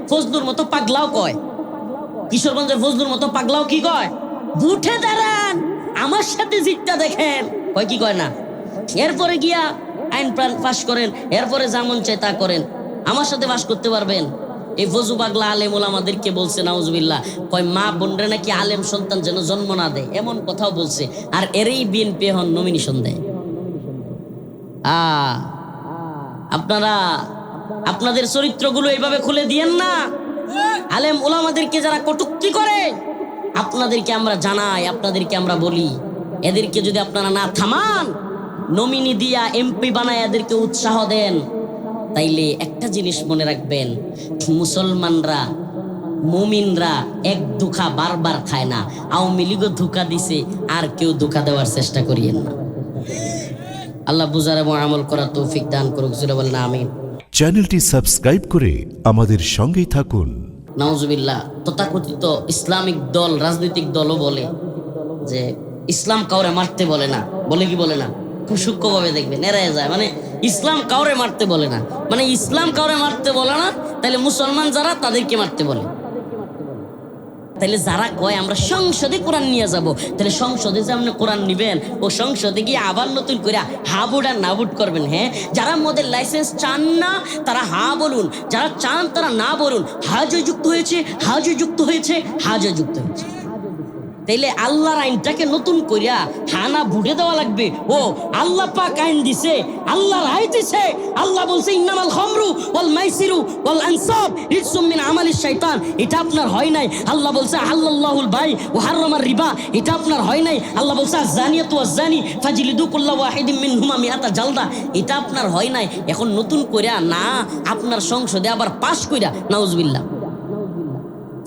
ফজলুর মতো পাগলাও কয়, কিশোরগঞ্জের ফজলুর মতো পাগলাও কি কয়, উঠে দাঁড়ান আমার সাথে জিতটা দেখেন, কয় কি কয় না। এরপরে গিয়া আইন পাশ করেন, এরপরে যেমন চাই তা করেন, আমার সাথে বাস করতে পারবেন। এই ফজু পাগলা আলেম ওলামাদেরকে বলছে নাউজুবিল্লাহ, কয় মা বোনরা নাকি আলেম সন্তান যেন জন্ম না দেয়, এমন কথাও বলছে। আর এরই বিএনপি এখন নমিনেশন দেয়। আপনারা আপনাদের চরিত্রগুলো এইভাবে খুলে দিয়েন না। আলেম ওলামাদেরকে যারা কটূক্তি করে আপনাদেরকে আমরা জানাই, আপনাদেরকে আমরা বলি, এদেরকে যদি আপনারা না থামান, নমিনি দিয়া এমপি বানায় এদেরকে উৎসাহ দেন, তাইলে একটা জিনিস মনে রাখবেন, মুসলমানরা মুমিনরা এক ধোঁকা বারবার খায় না। আওয়ামী লীগও ধোঁকা দিছে, আর কেউ ধোঁকা দেওয়ার চেষ্টা করিয়েন না। আল্লাহ বুঝার এবং আমল করার তৌফিক দান করুক, জোরে বলেন আমিন। চ্যানেলটি সাবস্ক্রাইব করে আমাদের সঙ্গেই থাকুন। নাউজুবিল্লাহ, তথাকথিত ইসলামিক দল, রাজনৈতিক দলও বলে যে ইসলাম কাউরে মারতে বলে না, বলে কি বলে না? খুব সূক্ষ্মভাবে দেখবেন, এড়ায় যায়, মানে ইসলাম কাউরে মারতে বলে না, মানে ইসলাম কাউরে মারতে বলে না, তাহলে মুসলমান যারা তাদেরকে মারতে বলে। তাহলে যারা কয় আমরা সংসদে কোরআন নিয়ে যাব, তাহলে সংসদে যে আপনি কোরআন নিবেন, ও সংসদে গিয়ে আবার নতুন করে হাবুড আর নাবুড করবেন। হ্যাঁ, যারা মদের লাইসেন্স চান না তারা হা বলুন, যারা চান তারা না বলুন। হাজও যুক্ত হয়েছে, হাজও যুক্ত হয়েছে, হাজও যুক্ত হয়েছে। তাইলে আল্লাহর আইনটাকে নতুন করিয়া হানা ভুটে দেওয়া লাগবে। ও আল্লাহ পাক আইন দিছে, আল্লাহ রায় দিছে। আল্লাহ বলছে ইন্নামাল খামরু ওয়াল মাইসিরু ওয়াল আনসাব রিজসুম মিন আমালিশ শাইতান। এটা আপনার হয় নাই। আল্লাহ বলছে আল্লাহুল বাই ওয়া হারামার রিবা। এটা আপনার হয় নাই। আল্লাহ বলছে আয-যানিয়াতু ওয়াজ-যানি ফাজলিদু কুল্লা ওয়াহিদিম মিনহুমা মিআতা জালদা। এটা আপনার হয় নাই। এখন নতুন কইরা না আপনার সংসদে আবার পাশ কইরা, নাউজুবিল্লাহ,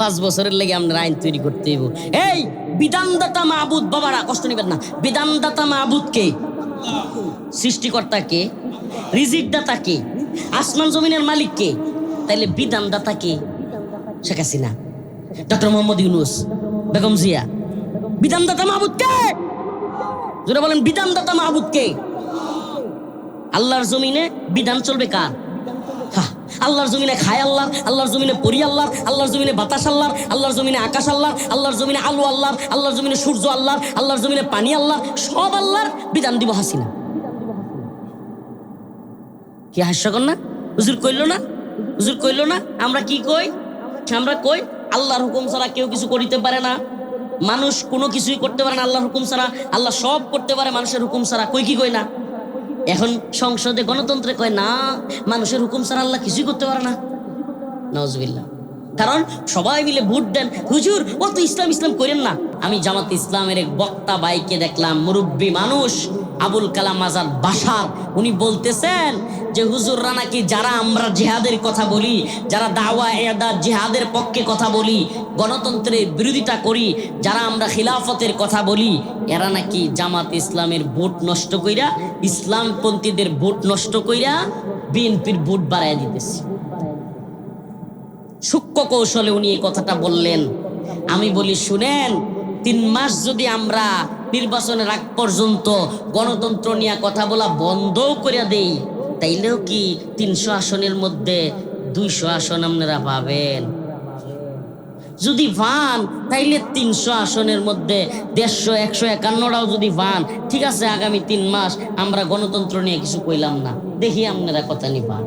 5 বছরের লেগে আমরা আইন তৈরি করতে হইব। এই বিধানদাতা মাহবুদ, বাবারা কষ্ট নিবেন না, বিধানদাতা মাহবুদ কে? সৃষ্টিকর্তা কে? রিজিকদাতা কে? আসমান জমিনের মালিক কে? তাইলে বিধানদাতা কে? শেখ হাসিনা, ডক্টর মোহাম্মদ ইউনূস, বেগম জিয়া। বিধানদাতা মাহবুদ কে? যারা বলেন বিধানদাতা মাহবুদ কে? আল্লাহর জমিনে বিধান চলবে কার? আল্লাহর জমিনে খায় আল্লাহ, আল্লাহর জমিনে পরি আল্লাহ, আল্লাহর জমিনে বাতাস আল্লাহ, আল্লাহর জমিনে আকাশ আল্লাহ, আল্লাহর জমিনে আলু আল্লাহ, আল্লাহর জমিনে সূর্য আল্লাহ, আল্লাহর জমিনে পানি আল্লাহ, সব আল্লাহর। বিধান দিব হাসিনা। কি হাস্যকর না? হুজুর কইল না, হুজুর কইল না। আমরা কি কই? আমরা কই আল্লাহর হুকুম ছাড়া কেউ কিছু করিতে পারে না, মানুষ কোনো কিছুই করতে পারে না আল্লাহর হুকুম ছাড়া, আল্লাহ সব করতে পারে মানুষের হুকুম ছাড়া। কই কি কই না? এখন সংসদে গণতন্ত্রে কয় না, মানুষের হুকুম ছাড়া আল্লাহ কিছুই করতে পারে না। নাউজুবিল্লাহ। কারণ সবাই মিলে ভোট দেন, হুজুর অত ইসলাম ইসলাম করেন না। আমি জামাত ইসলামের এক বক্তা ভাইকে দেখলাম, মুরব্বী মানুষ, আবুল কালাম আজাদ বাশার, উনি বলতেছেন যে হুজুররা নাকি যারা আমরা জিহাদের কথা বলি, যারা দাওয়া ইরশাদ জিহাদের পক্ষে কথা বলি, গণতন্ত্রের বিরোধিতা করি, যারা আমরা খিলাফতের কথা বলি, এরা নাকি জামাত ইসলামের ভোট নষ্ট কইরা, ইসলামপন্থীদের ভোট নষ্ট কইরা বিএনপির ভোট বাড়াইয়া দিতেছে। সূক্ষ্ম কৌশলে উনি এই কথাটা বললেন। আমি বলি শুনেন, 3 মাস যদি আমরা নির্বাচনের আগ পর্যন্ত গণতন্ত্র নিয়ে কথা বলা বন্ধ করে দেই, তাইলেও কি 300 আসনের মধ্যে 200 আসন আপনারা পাবেন? যদি পান তাইলে 300 আসনের মধ্যে 150, 151টাও যদি পান, ঠিক আছে, আগামী 3 মাস আমরা গণতন্ত্র নিয়ে কিছু কইলাম না, দেখি আপনারা কথা নিপান,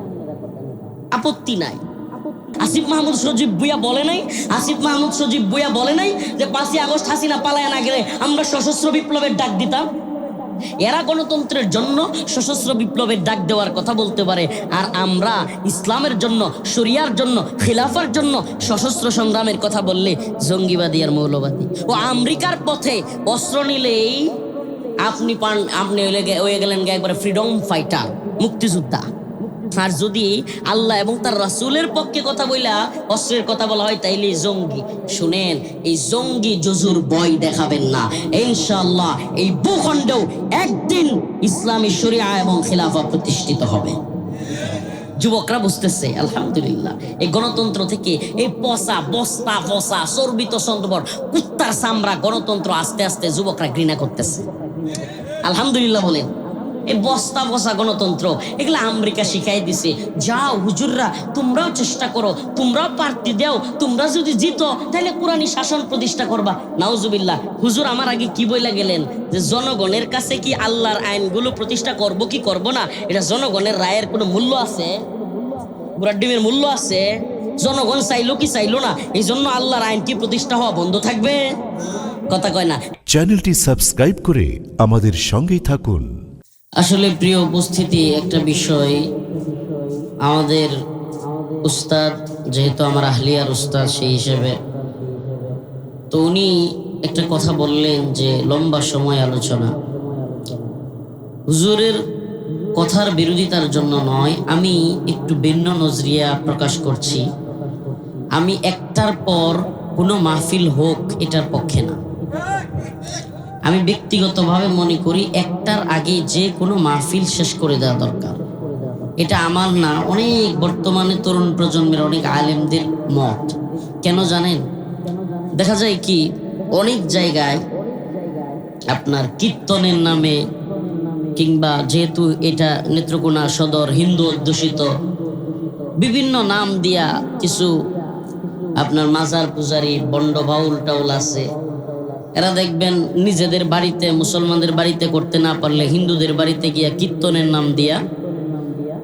আপত্তি নাই। আসিফ মাহমুদ সজীব ভুইয়া বলে নাই, আসিফ মাহমুদ সজীব ভুইয়া বলে নাই যে 5ই আগস্ট হাসিনা পালায় না গেলে আমরা সশস্ত্র বিপ্লবের ডাক দিতাম। এরা গণতন্ত্রের জন্য সশস্ত্র বিপ্লবের ডাক দেওয়ার কথা বলতে পারে, আর আমরা ইসলামের জন্য, শরিয়ার জন্য, খিলাফার জন্য সশস্ত্র সংগ্রামের কথা বললে জঙ্গিবাদী আর মৌলবাদী। ও আমেরিকার পথে অস্ত্র নিলেই আপনি হয়ে গেলেন একবারে ফ্রিডম ফাইটার, মুক্তিযোদ্ধা। আর যদি আল্লাহ এবং তার রাসূলের পক্ষে কথা বইলা অস্ত্রের কথা বলা হয়, তাইলে জঙ্গি। শুনেন, এই জঙ্গি জুজুর ভয় দেখাবেন না। ইনশাআল্লাহ এই ভূখণ্ডেও একদিন ইসলামী শরিয়া এবং খিলাফা প্রতিষ্ঠিত হবে। যুবকরা বুঝতেছে আলহামদুলিল্লাহ। এই গণতন্ত্র থেকে এই পচা বস্তা পচা চর্বিত চন্দ্রবর কুত্তার চামড়া গণতন্ত্র আস্তে আস্তে যুবকরা ঘৃণা করতেছে। আলহামদুলিল্লাহ বলেন। এই বস্তা বসা গণতন্ত্র এগুলো আমেরিকা শিখাই দিছে। যাও হুজুররা, তোমরাও চেষ্টা করো, তোমরাও প্রার্থী দাও, তোমরা যদি জিতো তাহলে কোরআনী শাসন প্রতিষ্ঠা করবা। নাউজুবিল্লাহ। হুজুর আমার আগে কি বইলা গেলেন যে জনগণের কাছে কি আল্লাহর আইনগুলো প্রতিষ্ঠা করব কি করব না, এটা জনগণের রায়ের কোনো মূল্য আছে? বুড়ার ডিমের মূল্য আছে? জনগণ চাইলো কি চাইলো না, এই জন্য আল্লাহর আইন কি প্রতিষ্ঠা হওয়া বন্ধ থাকবে? কথা কয় না। চ্যানেলটি সাবস্ক্রাইব করে আমাদের সঙ্গেই থাকুন। আসলে প্রিয় উপস্থিতি, একটা বিষয়, আমাদের উস্তাদ যেহেতু আমার আহলিয়ার উস্তাদ সেই হিসেবে, তো উনি একটা কথা বললেন যে লম্বা সময় আলোচনা। হুজুরের কথার বিরোধিতার জন্য নয়, আমি একটু ভিন্ন নজরিয়া প্রকাশ করছি। আমি একটার পর কোনো মাহফিল হোক এটার পক্ষে না। আমি ব্যক্তিগতভাবে মনে করি একটার আগে যে কোনো মাহফিল শেষ করে দেওয়া দরকার। এটা আমার না, অনেক বর্তমানে তরুণ প্রজন্মের অনেক আলেমদের মত। কেন জানেন? দেখা যায় কি অনেক জায়গায় আপনার কীর্তনের নামে, কিংবা যেহেতু এটা নেত্রকোনা সদর হিন্দু অধ্যুষিত, বিভিন্ন নাম দিয়া কিছু আপনার মাজার পূজারি বন্ড বাউল টাউল আছে, এরা দেখবেন নিজেদের বাড়িতে, মুসলমানদের বাড়িতে করতে না পারলে হিন্দুদের বাড়িতে গিয়া কীর্তনের নাম দিয়া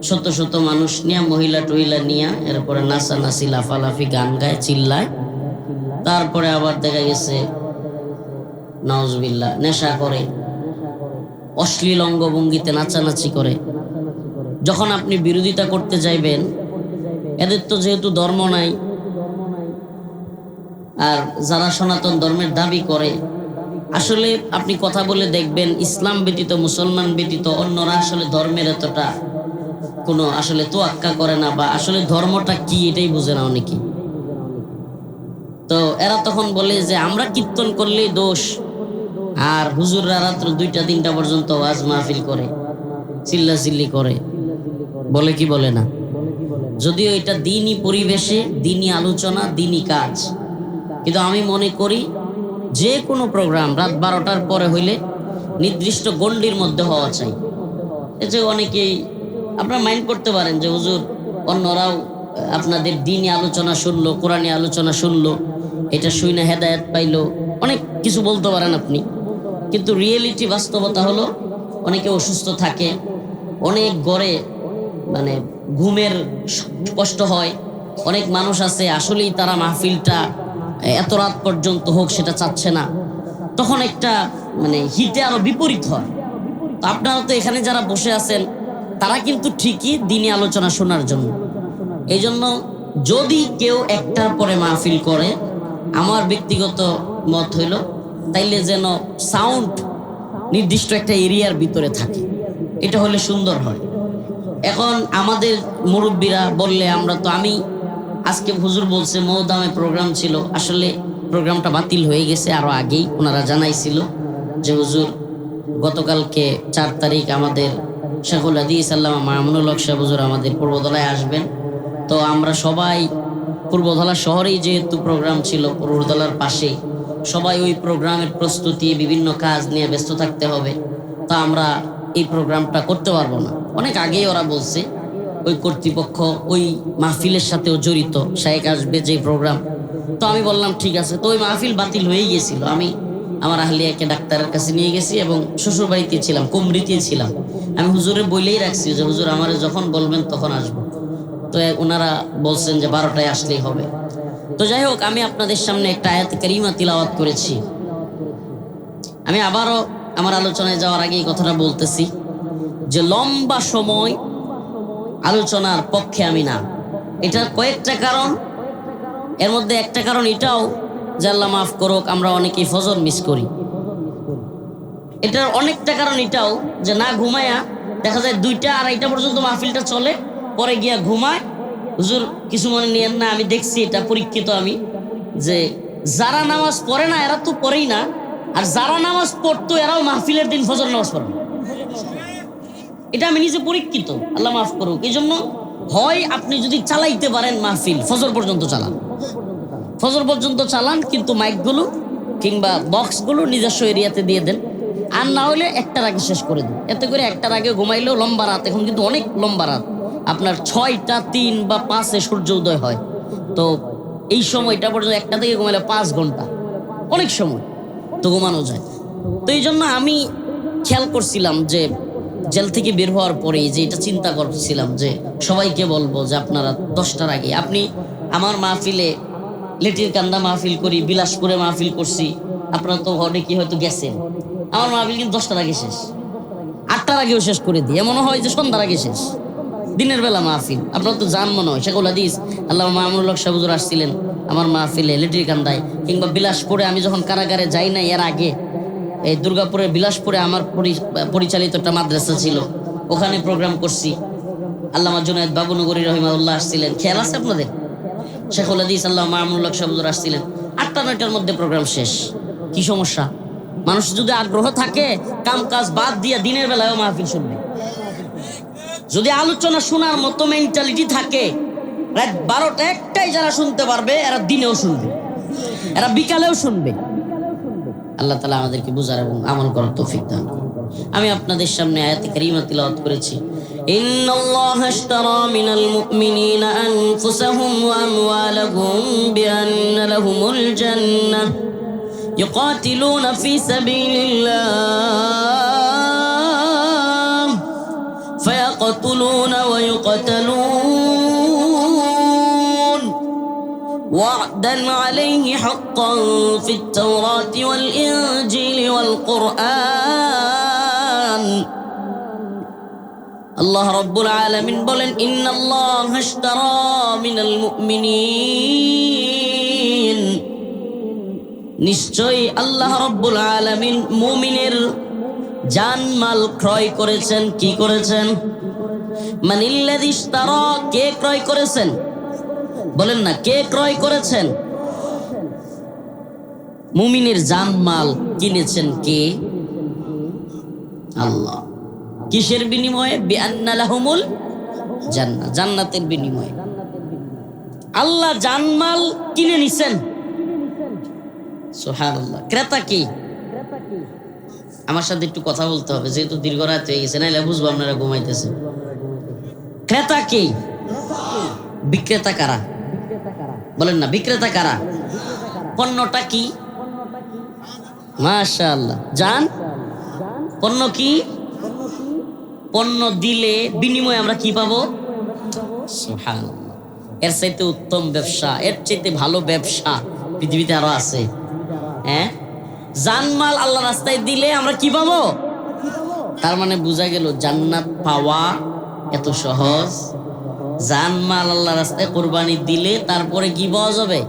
শত শত মানুষ নিয়ে, মহিলা টহিলা নিয়ে, এরপরে নাচানাচি লাফালাফি গান গায়, চিল্লায়। তারপরে আবার দেখা গেছে নাউজুবিল্লাহ নেশা করে, অশ্লীল অঙ্গভঙ্গিতে নাচানাচি করে। যখন আপনি বিরোধিতা করতে যাইবেন, এদের তো যেহেতু ধর্ম নাই, আর যারা সনাতন ধর্মের দাবি করে, আসলে আপনি কথা বলে দেখবেন ইসলাম ব্যতীত, মুসলমান ব্যতীত অন্যরা আসলে ধর্মের এতটা কোনো আসলে তোয়াক্কা করে না, বা আসলে ধর্মটা কি এটাই বুঝে না অনেকে। তো এরা তখন বলে যে আমরা কীর্তন করলেই দোষ, আর হুজুররা রাত্র 2টা-3টা পর্যন্ত ওয়াজ মাহফিল করে, চিল্লাচিল্লি করে, বলে কি বলে না? যদিও এটা দিনই পরিবেশে, দিনই আলোচনা, দিনই কাজ, কিন্তু আমি মনে করি যে কোনো প্রোগ্রাম রাত 12টার পরে হইলে নির্দিষ্ট গণ্ডির মধ্যে হওয়া চাই। এই যে অনেকেই আপনারা মাইন্ড করতে পারেন যে হুজুর অন্যরাও আপনাদের দিনই আলোচনা শুনলো, কোরআনী আলোচনা শুনলো, এটা শুই না হেদায়েত পাইলো, অনেক কিছু বলতে পারেন আপনি, কিন্তু রিয়েলিটি বাস্তবতা হলো অনেকে অসুস্থ থাকে, অনেক গড়ে মানে ঘুমের কষ্ট হয়, অনেক মানুষ আছে আসলেই তারা মাহফিলটা এত রাত পর্যন্ত হোক সেটা চাচ্ছে না, তখন একটা মানে হিতে আরো বিপরীত হয়। তো আপনারা তো এখানে যারা বসে আছেন তারা কিন্তু ঠিকই দিনী আলোচনা শোনার জন্য। এই জন্য যদি কেউ একটার পরে মাহফিল করে, আমার ব্যক্তিগত মত হইল তাইলে যেন সাউন্ড নির্দিষ্ট একটা এরিয়ার ভিতরে থাকে, এটা হলে সুন্দর হয়। এখন আমাদের মুরব্বীরা বললে আমরা তো, আমি আজকে হুজুর বলছে মৌদামে প্রোগ্রাম ছিল, আসলে প্রোগ্রামটা বাতিল হয়ে গেছে আরো আগেই, ওনারা জানাইছিল যে হুজুর গতকালকে 4 তারিখ আমাদের শেখুল হাদিস আল্লামা মামুনুল হক সাহেব হুজুর আমাদের পূর্বধলায় আসবেন। তো আমরা সবাই পূর্বধলা শহরেই যেহেতু প্রোগ্রাম ছিল, পূর্বধলার পাশেই, সবাই ওই প্রোগ্রামের প্রস্তুতি বিভিন্ন কাজ নিয়ে ব্যস্ত থাকতে হবে, তো আমরা এই প্রোগ্রামটা করতে পারবো না। অনেক আগেই ওরা বলছে, ওই কর্তৃপক্ষ ওই মাহফিলের সাথেও জড়িত, শায়েখ আসবে যে প্রোগ্রাম। তো আমি বললাম ঠিক আছে। তো ওই মাহফিল বাতিল হয়ে গিয়েছিল, আমি আমার আহলিয়াকে ডাক্তারের কাছে নিয়ে গেছি এবং শ্বশুর বাড়িতে ছিলাম, কুমরিতে ছিলাম। আমি হুজুরে বলেই রাখছি যে হুজুর আমার যখন বলবেন তখন আসবো। তো ওনারা বলছেন যে 12টায় আসলেই হবে। তো যাই হোক, আমি আপনাদের সামনে একটা আয়াত কারিমা তিলাওয়াত করেছি। আমি আবারও আমার আলোচনায় যাওয়ার আগে এই কথাটা বলতেছি যে লম্বা সময় আলোচনার পক্ষে আমি না। এটার কয়েকটা কারণ, এর মধ্যে একটা কারণ এটাও যে আল্লাহ মাফ করুক আমরা অনেকেই ফজর মিস করি। এটার অনেকটা কারণ এটাও যে না ঘুমায়া দেখা যায় 2টা-2:30 পর্যন্ত মাহফিলটা চলে, পরে গিয়া ঘুমায়। হুজুর কিছু মনে নিয়েন না, আমি দেখছি এটা পরীক্ষিত আমি, যে যারা নামাজ পড়ে না এরা তো পড়েই না, আর যারা নামাজ পড়তো এরাও মাহফিলের দিন ফজর নামাজ পড়ে। এটা আমি নিজে পরীক্ষিত, আল্লাহ মাফ করুক। এই জন্য হয় আপনি যদি চালাইতে পারেন মাহফিল ফজর পর্যন্ত চালান, ফজর পর্যন্ত চালান, কিন্তু মাইকগুলো কিংবা বক্সগুলো নিজস্ব এরিয়াতে দিয়ে দেন। আর না হলে একটার আগে শেষ করে দিই। এতে করে একটার আগে ঘুমাইলেও লম্বা রাত, এখন কিন্তু অনেক লম্বা রাত, আপনার 6টা 3 বা 5-এ সূর্য উদয় হয়। তো এই সময়টা পর্যন্ত একটা থেকে ঘুমাইলে 5 ঘন্টা, অনেক সময় তো ঘুমানো যায়। তো এই জন্য আমি খেয়াল করছিলাম যে জেল থেকে বের হওয়ার পরে যে এটা চিন্তা করছিলাম যে সবাইকে বলবো যে আপনারা 10টার আগে, আপনি আমার মাহফিলে লেটির কান্দা মাহফিল করি, বিলাসপুরে মাহফিল করছি, আপনারা তো অনেকে হয়তো গেছেন। আমার মাহফিল কিন্তু 10টার আগে শেষ, 8টার আগেও শেষ করে দিই, এমনও হয় যে সন্ধ্যার আগে শেষ, দিনের বেলা মাহফিল। আপনারা তো জান মনে হয় শেখুল হাদিস আল্লাহ মামুনুল হক সাহেব হুজুর আসছিলেন আমার মাহফিলে লেটির কান্দায়, কিংবা বিলাসপুরে আমি যখন কারাগারে যাই না এর আগে, এই দুর্গাপুরের বিলাসপুরে আমার পরিচালিত একটা মাদ্রাসা ছিল, ওখানে প্রোগ্রাম করছি। আল্লামা জুনায়েদ বাবুনগরী রহিমাহুল্লাহ আসছিলেন, খেয়াল আছে আপনাদের? শেখুল হাদিস আল্লাহ মামুনুল হক সাহেব হুজুর আসছিলেন। 8টা-9টার মধ্যে প্রোগ্রাম শেষ। কি সমস্যা? মানুষ যদি আগ্রহ থাকে কাম কাজ বাদ দিয়ে দিনের বেলায়ও মাহফিল শুনবে। যদি আলোচনা শোনার মতো মেন্টালিটি থাকে, রাত 12টা 1টায় যারা শুনতে পারবে এরা দিনেও শুনবে, এরা বিকালেও শুনবে। আল্লাহ তাআলা আমাদেরকে বুঝার এবং আমল করার তৌফিক দান করুন। আমি আপনাদের সামনে আয়াতে কারিমা তিলাওয়াত করেছি, ইন্নাল্লাহা আশতারা মিনাল মুমিনিনা আনফুসাহুম ওয়া আমওয়ালাহুম বিআন্না লাহুমুল জান্নাহ ইউকাতিলুনা ফি সাবিলিল্লাহ ফায়াকতুলুনা ওয়া ইউকতালুন وعدا عليه حقا في التوراة والإنجيل والقرآن الله رب العالمين بولن إن الله اشترى من المؤمنين নিশ্চয়ই আল্লাহ রব্বুল আলামিন মুমিনের জান মাল ক্রয় করেছেন। কি করেছেন? মানিল্লাযী ইশতারা, কে ক্রয় করেছেন? বলেন না, কে ক্রয় করেছেন? মুমিনের জান মাল কিনেছেন কে? আল্লাহ। কিসের বিনিময়ে? বিআন্না লাহুমুল জান্নাহ, জান্নাতের বিনিময়ে। আল্লাহ জানমাল কিনে নিছেন। সুবহানাল্লাহ। ক্রেতা কি? আমার সাথে একটু কথা বলতে হবে, যেহেতু দীর্ঘ রাত হয়ে গেছে, নাইলে বুঝবো আপনারা ঘুমাইতেছেন। ক্রেতা কি? বিক্রেতা কারা? বলেন না, বিক্রেতা কারা? পণ্যটা কি? মাশাআল্লাহ, জান। পণ্য কি? পণ্য দিলে বিনিময়ে আমরা কি পাবো? সুবহানাল্লাহ। এর চাইতে উত্তম ব্যবসা, এর চাইতে ভালো ব্যবসা পৃথিবীতে আরো আছে। হ্যাঁ, জানমাল আল্লাহ রাস্তায় দিলে আমরা কি পাবো? তার মানে বোঝা গেল জান্নাত পাওয়া এত সহজ। জানমাল আল্লাহ রাস্তায় কোরবানি দিলে তারপরে কি পাওয়া যাবে?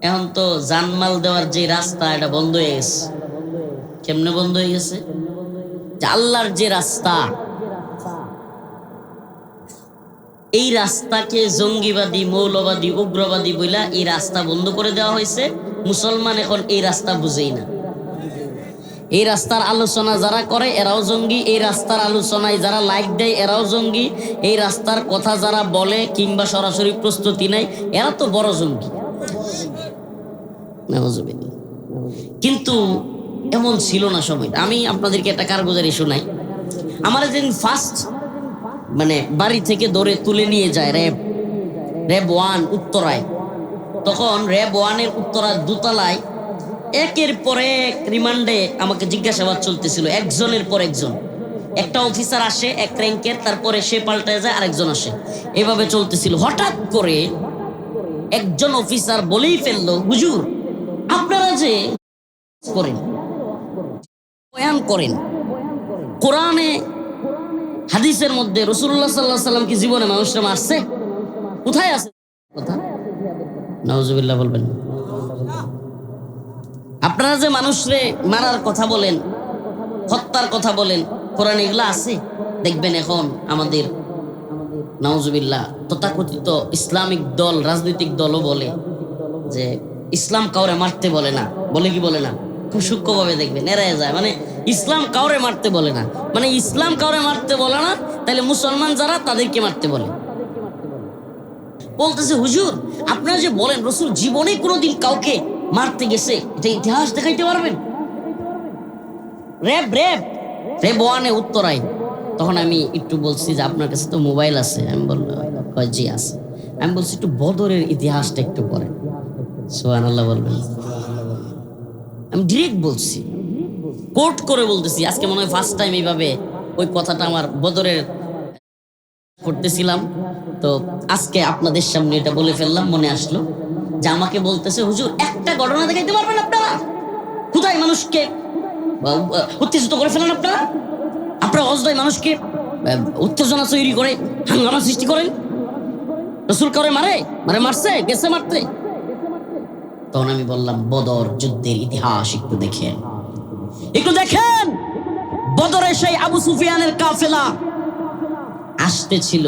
এখন তো জানমাল দেওয়ার যে রাস্তা, এটা বন্ধ হয়ে গেছে। কেমনে বন্ধ হয়ে গেছে? আল্লাহর যে রাস্তা, এই রাস্তাকে জঙ্গিবাদী, মৌলবাদী, উগ্রবাদী বইলা এই রাস্তা বন্ধ করে দেওয়া হয়েছে। মুসলমান এখন এই রাস্তা বুঝেই না। এই রাস্তার আলোচনা যারা করে এরাও জঙ্গি, এই রাস্তার আলোচনায় যারা লাইক দেয় এরাও জঙ্গি, এই রাস্তার কথা যারা বলে কিংবা সরাসরি প্রস্তুতি নেয় এরা তো বড় জঙ্গি। কিন্তু এমন ছিল না সময়। আমি আপনাদেরকে একটা কারগুজারি শোনাই। আমার যেদিন ফার্স্ট বাড়ি থেকে ধরে তুলে নিয়ে যায় র্যাব 1 উত্তরায়, তখন র্যাব 1-এর উত্তরার দোতলায় একের পর এক রিমান্ডে আমাকে জিজ্ঞাসাবাদ চলতেছিল, একজনের পর একজন। একটা অফিসার আসে এক র্যাঙ্কের, তারপরে সে পাল্টায় যায়, আরেকজন আসে, এভাবে চলতেছিল। হঠাৎ করে একজন অফিসার বলেই ফেললো, হুজুর আপনারা যে করেন, বয়ান করেন, কোরআনে হাদিসের মধ্যে রাসূলুল্লাহ সাল্লাল্লাহু আলাইহি ওয়াসাল্লাম কি জীবনে মানুষরা মারছে? কোথায় আছে কথা? নাউজুবিল্লাহ বলবেন। আপনারা যে মানুষরে মারার কথা বলেন, হত্যার কথা বলেন, কোরআনে এগুলা আছে? দেখবেন এখন আমাদের নাউজুবিল্লাহ তথাকথিত ইসলামিক দল, রাজনৈতিক দলও বলে যে ইসলাম কাউরে মারতে বলে না। বলে কি বলে না? খুব সূক্ষ্মভাবে দেখবেন এড়ায় যায়। ইসলাম কাউরে মারতে বলে না, ইসলাম কাউরে মারতে বলে না, তাহলে মুসলমান যারা তাদেরকে মারতে বলে। বলতেছে, হুজুর আপনারা যে বলেন রাসূল জীবনে কোনোদিন কাউকে মারতে গেছে, এটা ইতিহাস দেখাইতে পারবেন? র্যাব র্যাব র্যাব ওয়ানে উত্তরায়। তখন আমি একটু বলছি যে আপনার কাছে তো মোবাইল আছে। আমি বললাম কয় জি আছে। আমি বলছি একটু বদরের ইতিহাসটা একটু পড়েন। সুবহানাল্লাহ বলবেন। আমি ডিরেক্ট বলছি, কোট করে বলতেছি। আজকে মনে হয় ফার্স্ট টাইম এইভাবে ওই কথাটা আমার বদরের করতেছিলাম। তো আজকে আপনাদের সামনে এটা বলে ফেললাম, মনে আসলো যে আমাকে বলতেছে হুজুর একটা ঘটনা দেখাইতে পারবেন আপনারা? কোথায় মানুষকে উত্তেজিত করে ফেলেন আপনারা? আপনারা অজদায় মানুষকে উত্তেজনা তৈরি করে হাঙ্গামা সৃষ্টি করেন। রসুল করে মারে মারে মারছে গেছে মারতে। তখন আমি বললাম বদর যুদ্ধের ইতিহাস একটু দেখেন, একটু দেখেন। বদরে সেই আবু সুফিয়ানের কাফেলা আসতেছিল,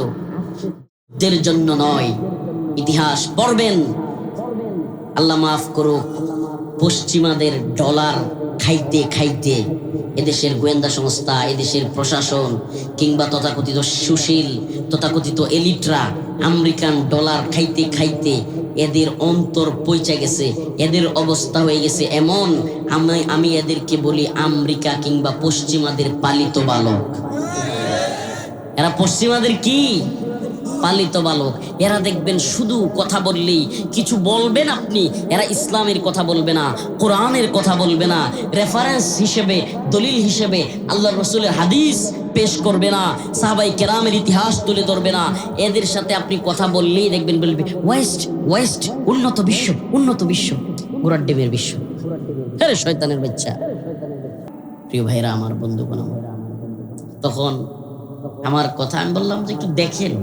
যুদ্ধের জন্য নয়। ইতিহাস পড়বেন। আল্লাহ মাফ করুক, পশ্চিমাদের ডলার খাইতে খাইতে এদেশের গোয়েন্দা সংস্থা, এদেশের প্রশাসন কিংবা তথাকথিত সুশীল তথাকথিত এলিটরা আমেরিকান ডলার খাইতে খাইতে এদের অন্তর পৌঁছে গেছে। এদের অবস্থা হয়ে গেছে এমন, আমি এদেরকে বলি আমেরিকা কিংবা পশ্চিমাদের পালিত বালক। এরা পশ্চিমাদের কি পালিত বালক। এরা দেখবেন শুধু কথা বললেই কিছু বলবেন আপনি, এরা ইসলামের কথা বলবে না, কোরআনের কথা বলবে না, রেফারেন্স হিসেবে দলিল হিসেবে আল্লাহ রসুলের হাদিস পেশ করবে না, সাহাবাই কেরামের ইতিহাস তুলে ধরবে না। এদের সাথে আপনি কথা বললেই দেখবেন বলবে ওয়েস্ট ওয়েস্ট, উন্নত বিশ্ব উন্নত বিশ্ব, গোড়ার ডেমের বিশ্ব। আরে শয়তানের বাচ্চা। প্রিয় ভাইরা আমার, বন্ধুগণ, তখন আমার কথা আমি বললাম যে একটু দেখেন।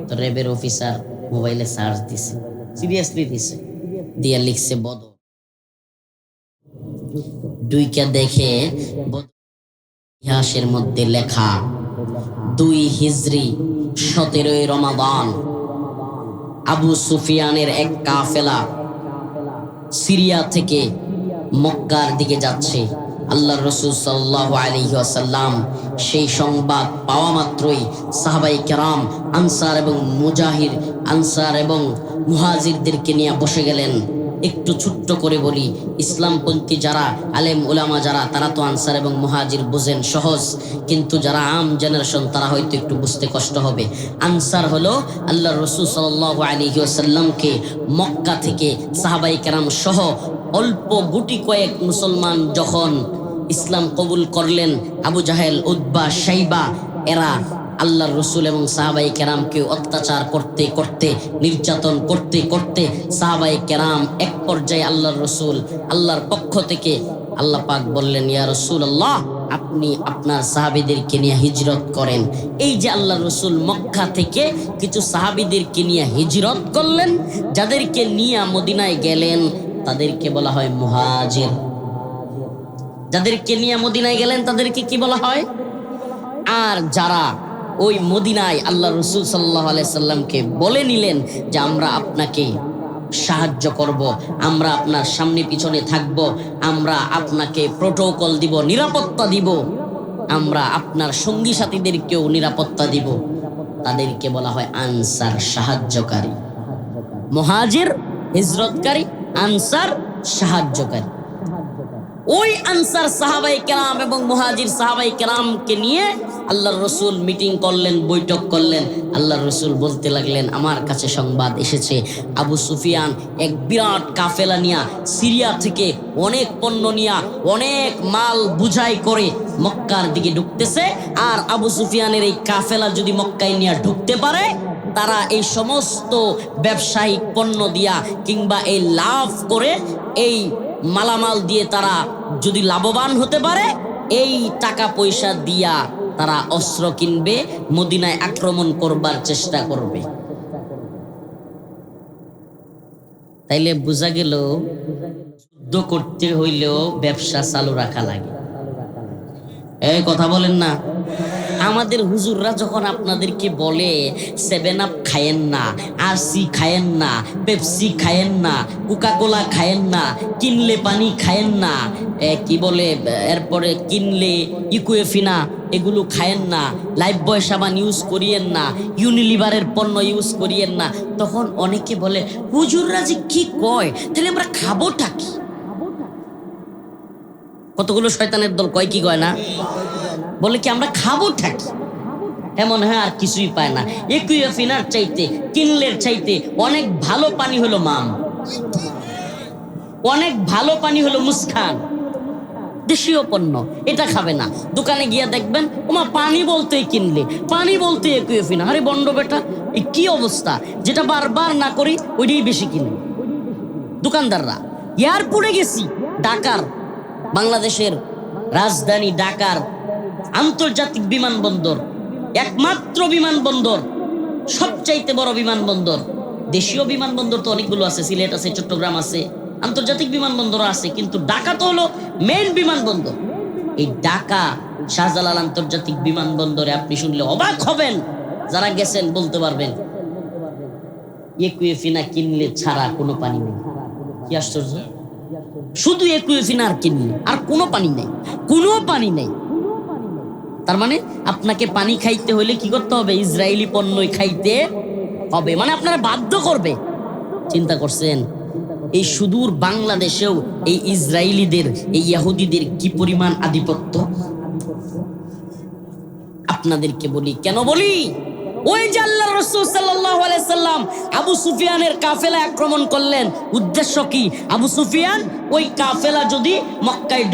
তো র্যাবের অফিসার মোবাইলে সার্চ দিছে, সিরিয়াসলি দিছে, দিয়া লিখছে বদর। দুইটা দেখে ইতিহাসের মধ্যে লেখা 2 হিজরি 17 রমাদান আবু সুফিয়ানের এক কাফেলা সিরিয়া থেকে মক্কার দিকে যাচ্ছে। আল্লাহর রাসূল সাল্লাল্লাহু আলাইহি ওয়াসাল্লাম সেই সংবাদ পাওয়া মাত্রই সাহাবায়ে কেরাম আনসার এবং মুহাজিরদেরকে নিয়ে বসে গেলেন। একটু ছোট্ট করে বলি, ইসলামপন্থী যারা আলেম উলামা যারা, তারা তো আনসার এবং মুহাজির বুঝেন সহজ, কিন্তু যারা আম জেনারেশন তারা হয়তো একটু বুঝতে কষ্ট হবে। আনসার হলো আল্লাহর রাসূল সাল্লাল্লাহু আলাইহি ওয়াসাল্লামকে মক্কা থেকে সাহাবায়ে কেরাম সহ অল্প গুটি কয়েক মুসলমান যখন ইসলাম কবুল করলেন, আবু জাহেল, উতবা, শাইবা, এরা আল্লাহর রসুল এবং সাহাবাই কেরামকে অত্যাচার করতে করতে, নির্যাতন করতে করতে সাহাবাই কেরাম এক পর্যায়ে আল্লাহর রসুল আল্লাহর পক্ষ থেকে আল্লাহ পাক বললেন, ইয়া রাসূলুল্লাহ, আপনি আপনার সাহাবীদেরকে নিয়ে হিজরত করেন। এই যে আল্লাহর রসুল মক্কা থেকে কিছু সাহাবীদেরকে নিয়ে হিজরত করলেন, যাদেরকে নিয়ে মদিনায় গেলেন তাদেরকে বলা হয় মুহাজির। যাদেরকে নিয়ে মদিনায় গেলেন তাদেরকে কি বলা হয়? আর যারা ওই মদিনায় আল্লাহ রসুল সাল্লাল্লাহু আলাইহি সাল্লামকে বলে নিলেন যে আমরা আপনাকে সাহায্য করব, আমরা আপনার সামনে পিছনে থাকব, আমরা আপনাকে প্রোটোকল দিব, নিরাপত্তা দিব, আমরা আপনার সঙ্গী সাথীদেরকেও নিরাপত্তা দিব, তাদেরকে বলা হয় আনসার, সাহায্যকারী। মুহাজির হিজরতকারী, আনসার সাহায্যকারী। ওই আনসার সাহাবাই কেরাম এবং মুহাজির সাহাবাই কেরামকে নিয়ে আল্লাহর রসুল মিটিং করলেন, বৈঠক করলেন। আল্লাহর রসুল বলতে লাগলেন, আমার কাছে সংবাদ এসেছে আবু সুফিয়ান এক বিরাট কাফেলা নিয়া সিরিয়া থেকে অনেক পণ্য নিয়া অনেক মাল বুঝাই করে মক্কার দিকে ঢুকতেছে। আর আবু সুফিয়ানের এই কাফেলা যদি মক্কায় নিয়ে ঢুকতে পারে, তারা এই সমস্ত ব্যবসায়িক পণ্য দিয়া কিংবা এই লাভ করে এই মালামাল দিয়ে তারা যদি লাভবান হতে পারে, এই টাকা পয়সা দিয়া তারা অস্ত্র কিনবে, মদিনায় আক্রমণ করবার চেষ্টা করবে। তাইলে বোঝা গেল যুদ্ধ করতে হইলেও ব্যবসা চালু রাখা লাগে। এই কথা বলেন না? আমাদের হুজুররা যখন আপনাদেরকে বলে 7 আপ খায়েন না, আরসি খায়েন না, পেপসি খায়েন না, কোকাকোলা খায়েন না, কিনলে পানি খায়েন না, কি বলে এরপরে কিনলে ইকুয়েফিনা, এগুলো খায়েন না, লাইফ বয় সাবান ইউজ করিয়েন না, ইউনিলিভারের পণ্য ইউজ করিয়েন না, তখন অনেকে বলে হুজুররা যে কি কয়, তাহলে আমরা খাবোটা কি? কতগুলো শয়তানের দল কয় কি কয় না, বলে কি আমরা খাবো থাকি, এমন হয় আর কিছুই পায় না। একুইফিনার চাইতে, কিনলের চাইতে অনেক ভালো পানি হলো মাম, অনেক ভালো পানি হলো মুস্কান, দেশীয় পণ্য, এটা খাবে না। দোকানে গিয়া দেখবেন ওমা পানি বলতেই কিনলে, পানি বলতে একুইফিনা, আরে বন্ড বেটা এই কি অবস্থা, যেটা বারবার না করি ওইটাই বেশি কিনবে দোকানদাররা। এয়ারপোর্টে গেছি, ঢাকার, বাংলাদেশের রাজধানী ঢাকার আন্তর্জাতিক বিমানবন্দর, একমাত্র বিমানবন্দর, সবচাইতে বড় বিমানবন্দর। দেশীয় বিমানবন্দর তো অনেকগুলো আছে, সিলেট আছে, চট্টগ্রাম আছে, আন্তর্জাতিক বিমানবন্দর আছে, কিন্তু ঢাকা তো হলো মেইন বিমানবন্দর। এই ঢাকা শাহজালাল আন্তর্জাতিক বিমানবন্দরে আপনি শুনলে অবাক হবেন, যারা গেছেন বলতে পারবেন একুইফিনা কিনলে ছাড়া কোনো পানি নেই। কি আশ্চর্য, শুধু একুইফিনা আর কিনলে, আর কোনো পানি নেই, কোনো পানি নেই। তার মানে আপনাকে পানি খাইতে হলে কি করতে হবে, ইসরায়েলি পণ্যই খাইতে হবে, মানে আপনারা বাধ্য করবে। চিন্তা করছেন এই সুদূর বাংলাদেশেও এই ইসরায়েলিদের, এই ইহুদিদের কি পরিমাণ আধিপত্য। আপনাদেরকে বলি, কেন বলি, ওই যে আল্লাহর রাসূল সাল্লাল্লাহু আলাইহি সাল্লাম আবু সুফিয়ানের কাফেলা আক্রমণ করলেন, উদ্দেশ্য কি? আবু সুফিয়ান ওই কাফেলা যদি মক্কায়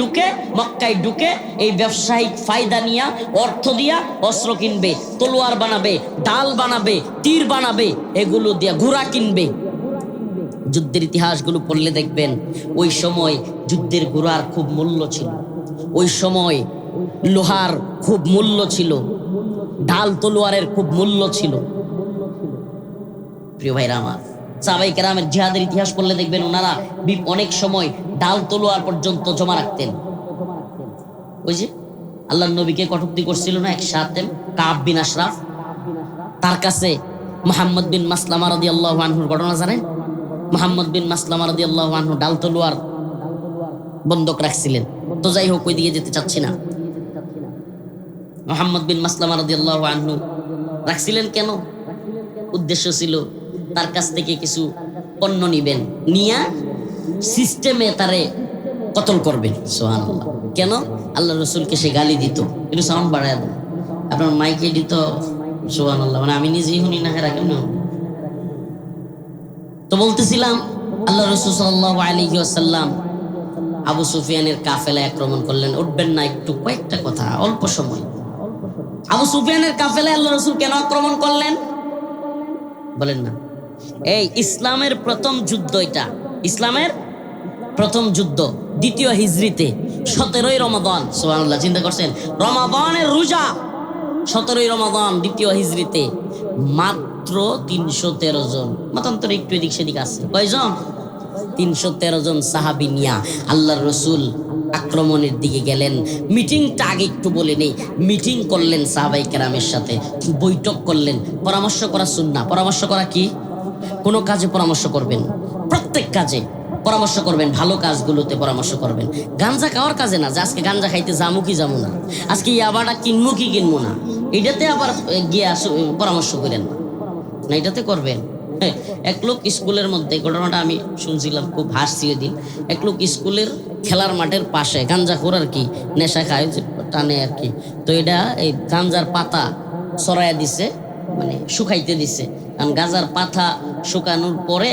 ঢুকে এই ব্যবসায়িক ফায়দা নিয়া, অর্থ দিয়া অস্ত্র কিনবে, তলোয়ার বানাবে, ঢাল বানাবে, তীর বানাবে, এগুলো দিয়া ঘোড়া কিনবে। যুদ্ধের ইতিহাসগুলো পড়লে দেখবেন ওই সময় যুদ্ধের ঘোড়ার খুব মূল্য ছিল, ওই সময় লোহার খুব মূল্য ছিল, ঢাল তলোয়ারের খুব মূল্য ছিল। প্রিয় ভাইরা আমার, সাহাবায়ে কেরামের জিহাদের ইতিহাস পড়লে দেখবেন ওনারা অনেক সময় ঢাল তলোয়ার পর্যন্ত জমা রাখতেন। ওই যে আল্লাহর নবীকে কটূক্তি করছিল না এক সাথে কাব বিন আশরাফ, তার কাছে মুহাম্মদ বিন মাসলামা রাদিয়াল্লাহু আনহুর ঘটনা জানেন? মুহাম্মদ বিন মাসলামা রাদিয়াল্লাহু আনহু ডাল তলোয়ার বন্ধক রাখছিলেন। তো যাই হোক, ওই দিকে যেতে চাচ্ছি না। মুহাম্মদ বিন মাসলামা রাদিয়াল্লাহু আনহু রাখছিলেন কেন? উদ্দেশ্য ছিল তার কাছ থেকে কিছু পণ্য নিবেন, নিয়া সিস্টেমে তারে কতল করবেন। সুবহানাল্লাহ। কেন? আল্লাহ রাসূলকে সে গালি দিত। একটু সাউন্ড বাড়ায় দেন, আপনার মাইকে দিত। সুবহানাল্লাহ, মানে আমি নিজেই শুনি না, হেরা কেমন। তো বলতেছিলাম, আল্লাহ রাসূল সাল্লাল্লাহু আলাইহি ওয়াসাল্লাম আবু সুফিয়ানের কাফেলায় আক্রমণ করলেন। উঠবেন না একটু, কয়েকটা কথা, অল্প সময়। আবু সুফিয়ানের কাফেলায় আল্লাহ রাসূল কেন আক্রমণ করলেন বলেন না? এই ইসলামের প্রথম যুদ্ধ, এটা ইসলামের প্রথম যুদ্ধ, দ্বিতীয় হিজরিতে 17ই রমাদান। সুবহানাল্লাহ, চিন্তা করছেন, রমাদানের রোজা, 17ই রমাদান দ্বিতীয় হিজরিতে, মাত্র 313 জন, মতান্তরে একটু এদিক সেদিক আছে, কয়জন? 313 জন সাহাবী নিয়া আল্লাহর রাসূল আক্রমণের দিকে গেলেন। মিটিংটা আগে একটু বলে নেই। মিটিং করলেন সাহাবায়ে কেরামের সাথে, বৈঠক করলেন। পরামর্শ করা সুন্নাহ। পরামর্শ করা কি? কোনো কাজে পরামর্শ করবেন, প্রত্যেক কাজে পরামর্শ করবেন, ভালো কাজগুলোতে পরামর্শ করবেন। গাঞ্জা খাওয়ার কাজে না, যে আজকে গাঞ্জা খাইতে যামু কি যাবো না, আজকে ইয়াবাটা কিনবো কি কিনবো না, এটাতে আবার গিয়ে পরামর্শ করেন না, এটাতে করবেন। এক লোক স্কুলের মধ্যে, ঘটনাটা আমি শুনছিলাম, খুব হাসছি ওই দিন। এক লোক স্কুলের খেলার মাঠের পাশে গাঞ্জাখোর আর কি, নেশা খায়, টানে আর কি। তো এটা এই গাঞ্জার পাতা ছড়াইয়া দিছে, মানে শুকাইতে দিছে। কারণ গাঁজার পাতা শুকানোর পরে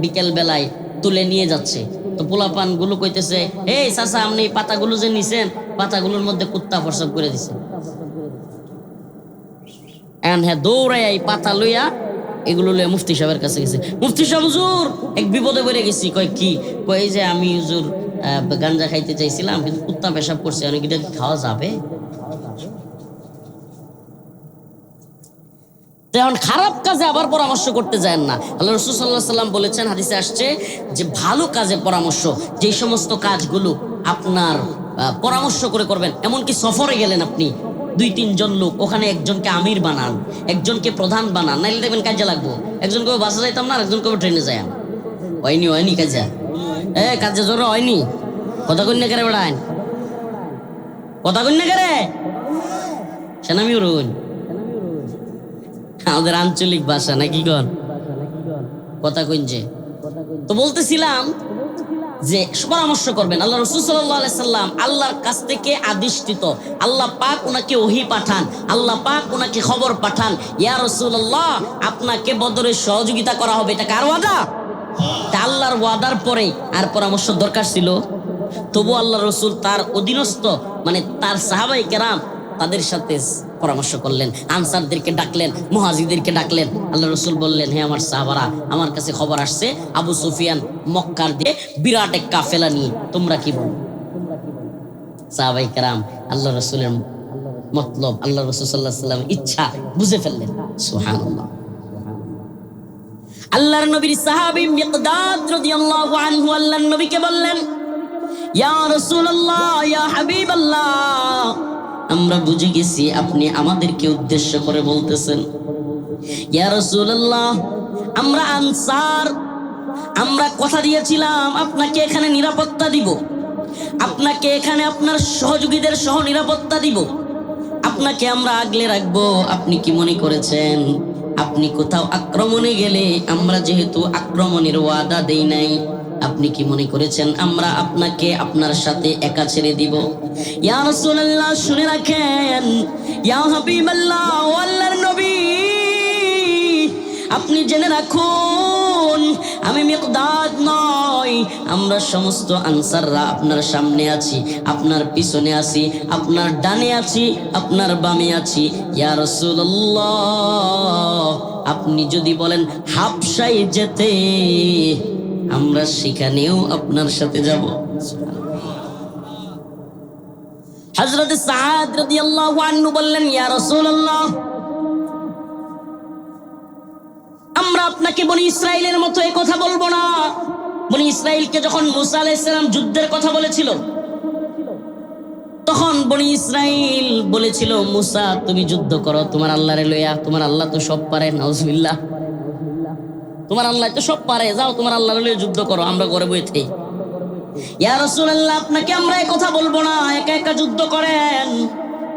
বিকেল বেলায় তুলে নিয়ে যাচ্ছে। তো পোলাপান গুলো কইতেছে, এই চাচা আপনি এই পাতাগুলো যে নিছেন, পাতাগুলোর মধ্যে কুত্তা প্রসব করে দিছে। এখন হ্যাঁ দৌড়াই এই পাতা লইয়া এগুলো লইয়া মুফতি সাহেবের কাছে গেছে। মুফতি সাহেব, হুজুর এক বিপদে পড়ে গেছি। কয় কি? কয় যে আমি হুজুর গাঞ্জা খাইতে চাইছিলাম, কিন্তু কুত্তা পেশাব করছে, অনেক এটা খাওয়া যাবে? এখন খারাপ কাজে আবার পরামর্শ করতে যায় না। আল্লাহ রাসূল সাল্লাল্লাহু আলাইহি ওয়াসাল্লাম বলেছেন, হাদিসে আসছে যে ভালো কাজে পরামর্শ, যেই সমস্ত কাজগুলো আপনার পরামর্শ করে করবেন। এমনকি সফরে গেলেন আপনি, 2-3 জন লোক, ওখানে একজনকে আমির বানান, একজনকে প্রধান বানান, নাইলে দেখবেন কাজে লাগবো। একজন কেউ বাসে যাইতাম না, একজন কেউ ট্রেনে যায়। হয়নি কাজে, কাজে জোর হয়নি। কথা কন্যা কেড়ে বেড়ায়, কথা কন্যা কেড়ে সেনামি রুন, আমাদের আঞ্চলিক ভাষা নাকি কন কথা কইছে। তো বলতেছিলাম যে পরামর্শ করবেন। আল্লাহ রাসূল সাল্লাল্লাহু আলাইহি সাল্লাম আল্লাহর কাছ থেকে আদিষ্টিত, আল্লাহ পাক ওনাকে ওহী পাঠান, আল্লাহ পাক ওনাকে খবর পাঠান, ইয়া রাসূলুল্লাহ আপনাকে বদরের সহযোগিতা করা হবে। এটা কার ওয়াদা? তা আল্লাহর ওয়াদার পরে আর পরামর্শ দরকার ছিল? তবু আল্লাহ রসুল তার অধীনস্থ মানে তার সাহাবায়ে কেরাম তাদের সাথে পরামর্শ করলেন, আনসারদেরকে ডাকলেন, মুহাজিরদেরকে ডাকলেন। আল্লাহ রসুল বললেন, হে আমার সাহাবারা, আমার কাছে খবর আসছে আবু সুফিয়ান মক্কার দিয়ে বিরাট এক কাফেলা নিয়ে, তোমরা কি বলো? সাহাবায়ে কেরাম আল্লাহ রসুলের মতলব, আল্লাহ রসুল সাল্লাল্লাহু আলাইহি ওয়াসাল্লাম ইচ্ছা বুঝে ফেললেন। সুবহানাল্লাহ। আল্লাহর নবীর সাহাবী মিকদাদ রাদিয়াল্লাহু আনহু আল্লাহর নবীকে বললেন, ইয়া রাসূলুল্লাহ, ইয়া হাবিবাল্লাহ, আমরা বুঝে গেছি আপনি আমাদেরকে উদ্দেশ্য করে বলতেছেন। ইয়া রাসূলুল্লাহ, আমরা আনসার, আমরা কথা দিয়েছিলাম আপনাকে এখানে নিরাপত্তা দিব, আপনাকে এখানে আপনার সহযোগীদের সহ নিরাপত্তা দিব, আপনাকে আমরা আগলে রাখবো। আপনি কি মনে করেছেন আপনি কোথাও আক্রমণে গেলে, আমরা যেহেতু আক্রমণের ওয়াদা দেই নাই, আপনি কি মনে করেছেন আমরা আপনাকে আপনার সাথে একা ছেড়ে দিব? ইয়া রাসূলুল্লাহ, শুনে রাখেন, ইয়া হাবিবাল্লাহ, ও আল্লাহর নবী, আপনি জেনে রাখুন আমি মিকদাদ নয়, আমরা সমস্ত আনসাররা আপনার সামনে আছি, আপনার পিছনে আছি, আপনার ডানে আছি, আপনার বামে আছি। ইয়া রাসূলুল্লাহ, আপনি যদি বলেন হাবশায় যেতে, আমরা সেখানেও আপনার সাথে যাব। হযরত সাদ রাদিয়াল্লাহু আনহু বললেন, ইয়া রাসূলুল্লাহ, আমরা আপনাকে বনি ইসরাইলের মতো এই কথা বলবো না। বনি ইসরাইলকে যখন মুসা আলাইহিস সালাম যুদ্ধের কথা বলেছিল, তখন বনি ইসরাইল বলেছিল, মুসা তুমি যুদ্ধ করো তোমার আল্লাহরে লইয়া, তোমার আল্লাহ তো সব পারে। নাউজুবিল্লাহ, তোমার আল্লাহ তো সব পারে, যাও তোমার আল্লাহরে লইয়া যুদ্ধ করো, আমরা ঘরে বসে থাকি। ইয়া রাসূলুল্লাহ, আপনাকে আমরা এই কথা বলবো না, একা একা যুদ্ধ করেন।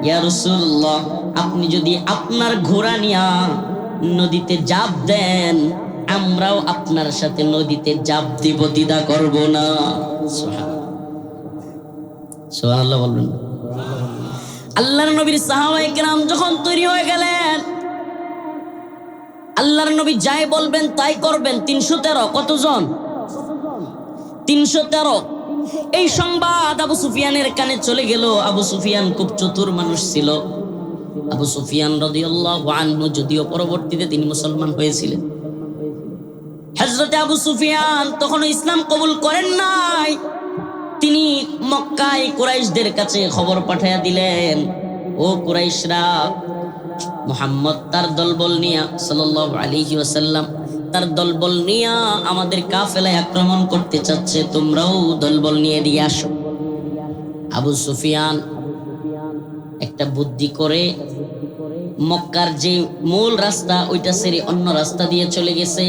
ইয়া রাসূলুল্লাহ, আপনি যদি আপনার ঘোড়া নিয়া নদীতে জাপ দেন, আমরাও আপনার সাথে নদীতে জাপ দিব, দ্বিধা করব না। সুবহানাল্লাহ বলবেন। আল্লাহর নবীর সাহাবায়ে কেরাম যখন তৈরি হয়ে গেলেন, আল্লাহর নবী যাই বলবেন তাই করবেন। 313 কতজন? 313। এই সংবাদ আবু সুফিয়ানের কানে চলে গেল। আবু সুফিয়ান খুব চতুর মানুষ ছিল। আবু সুফিয়ান রাদিয়াল্লাহু আনহু যদিও পরবর্তীতে তিনি মুসলমান হয়েছিলেন, হযরত আবু সুফিয়ান তখনও ইসলাম কবুল করেন নাই। তিনি মক্কায় কুরাইশদের কাছে খবর পাঠিয়ে দিলেন, ও কুরাইশরা, মুহাম্মদ তার দলবল নিয়া সাল্লাল্লাহু আলাইহি ওয়াসাল্লাম তার দলবল নিয়া আমাদের কাফেলায় আক্রমণ করতে চাচ্ছে, তোমরাও দলবল নিয়ে দিয়ে আসো। আবু সুফিয়ান একটা বুদ্ধি করে মক্কার যে মূল রাস্তা ওইটা ছেড়ে অন্য রাস্তা দিয়ে চলে গেছে।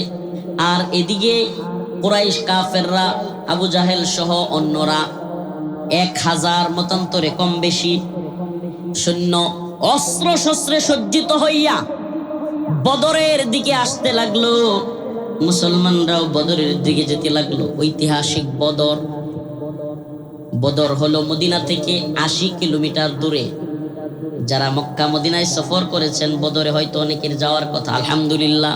আর এদিকে কুরাইশ কাফেররা, আবু জাহেল সহ অন্যরা 1000 মতান্তরে কম বেশি সৈন্য অস্ত্র শস্ত্রে সজ্জিত হইয়া বদরের দিকে আসতে লাগলো। মুসলমানরাও বদরের দিকে যেতে লাগলো। ঐতিহাসিক বদর, বদর হলো মদিনা থেকে 80 কিলোমিটার দূরে। যারা মক্কা মদিনায় সফর করেছেন, বদরে হয়তো অনেকের যাওয়ার কথা। আলহামদুলিল্লাহ,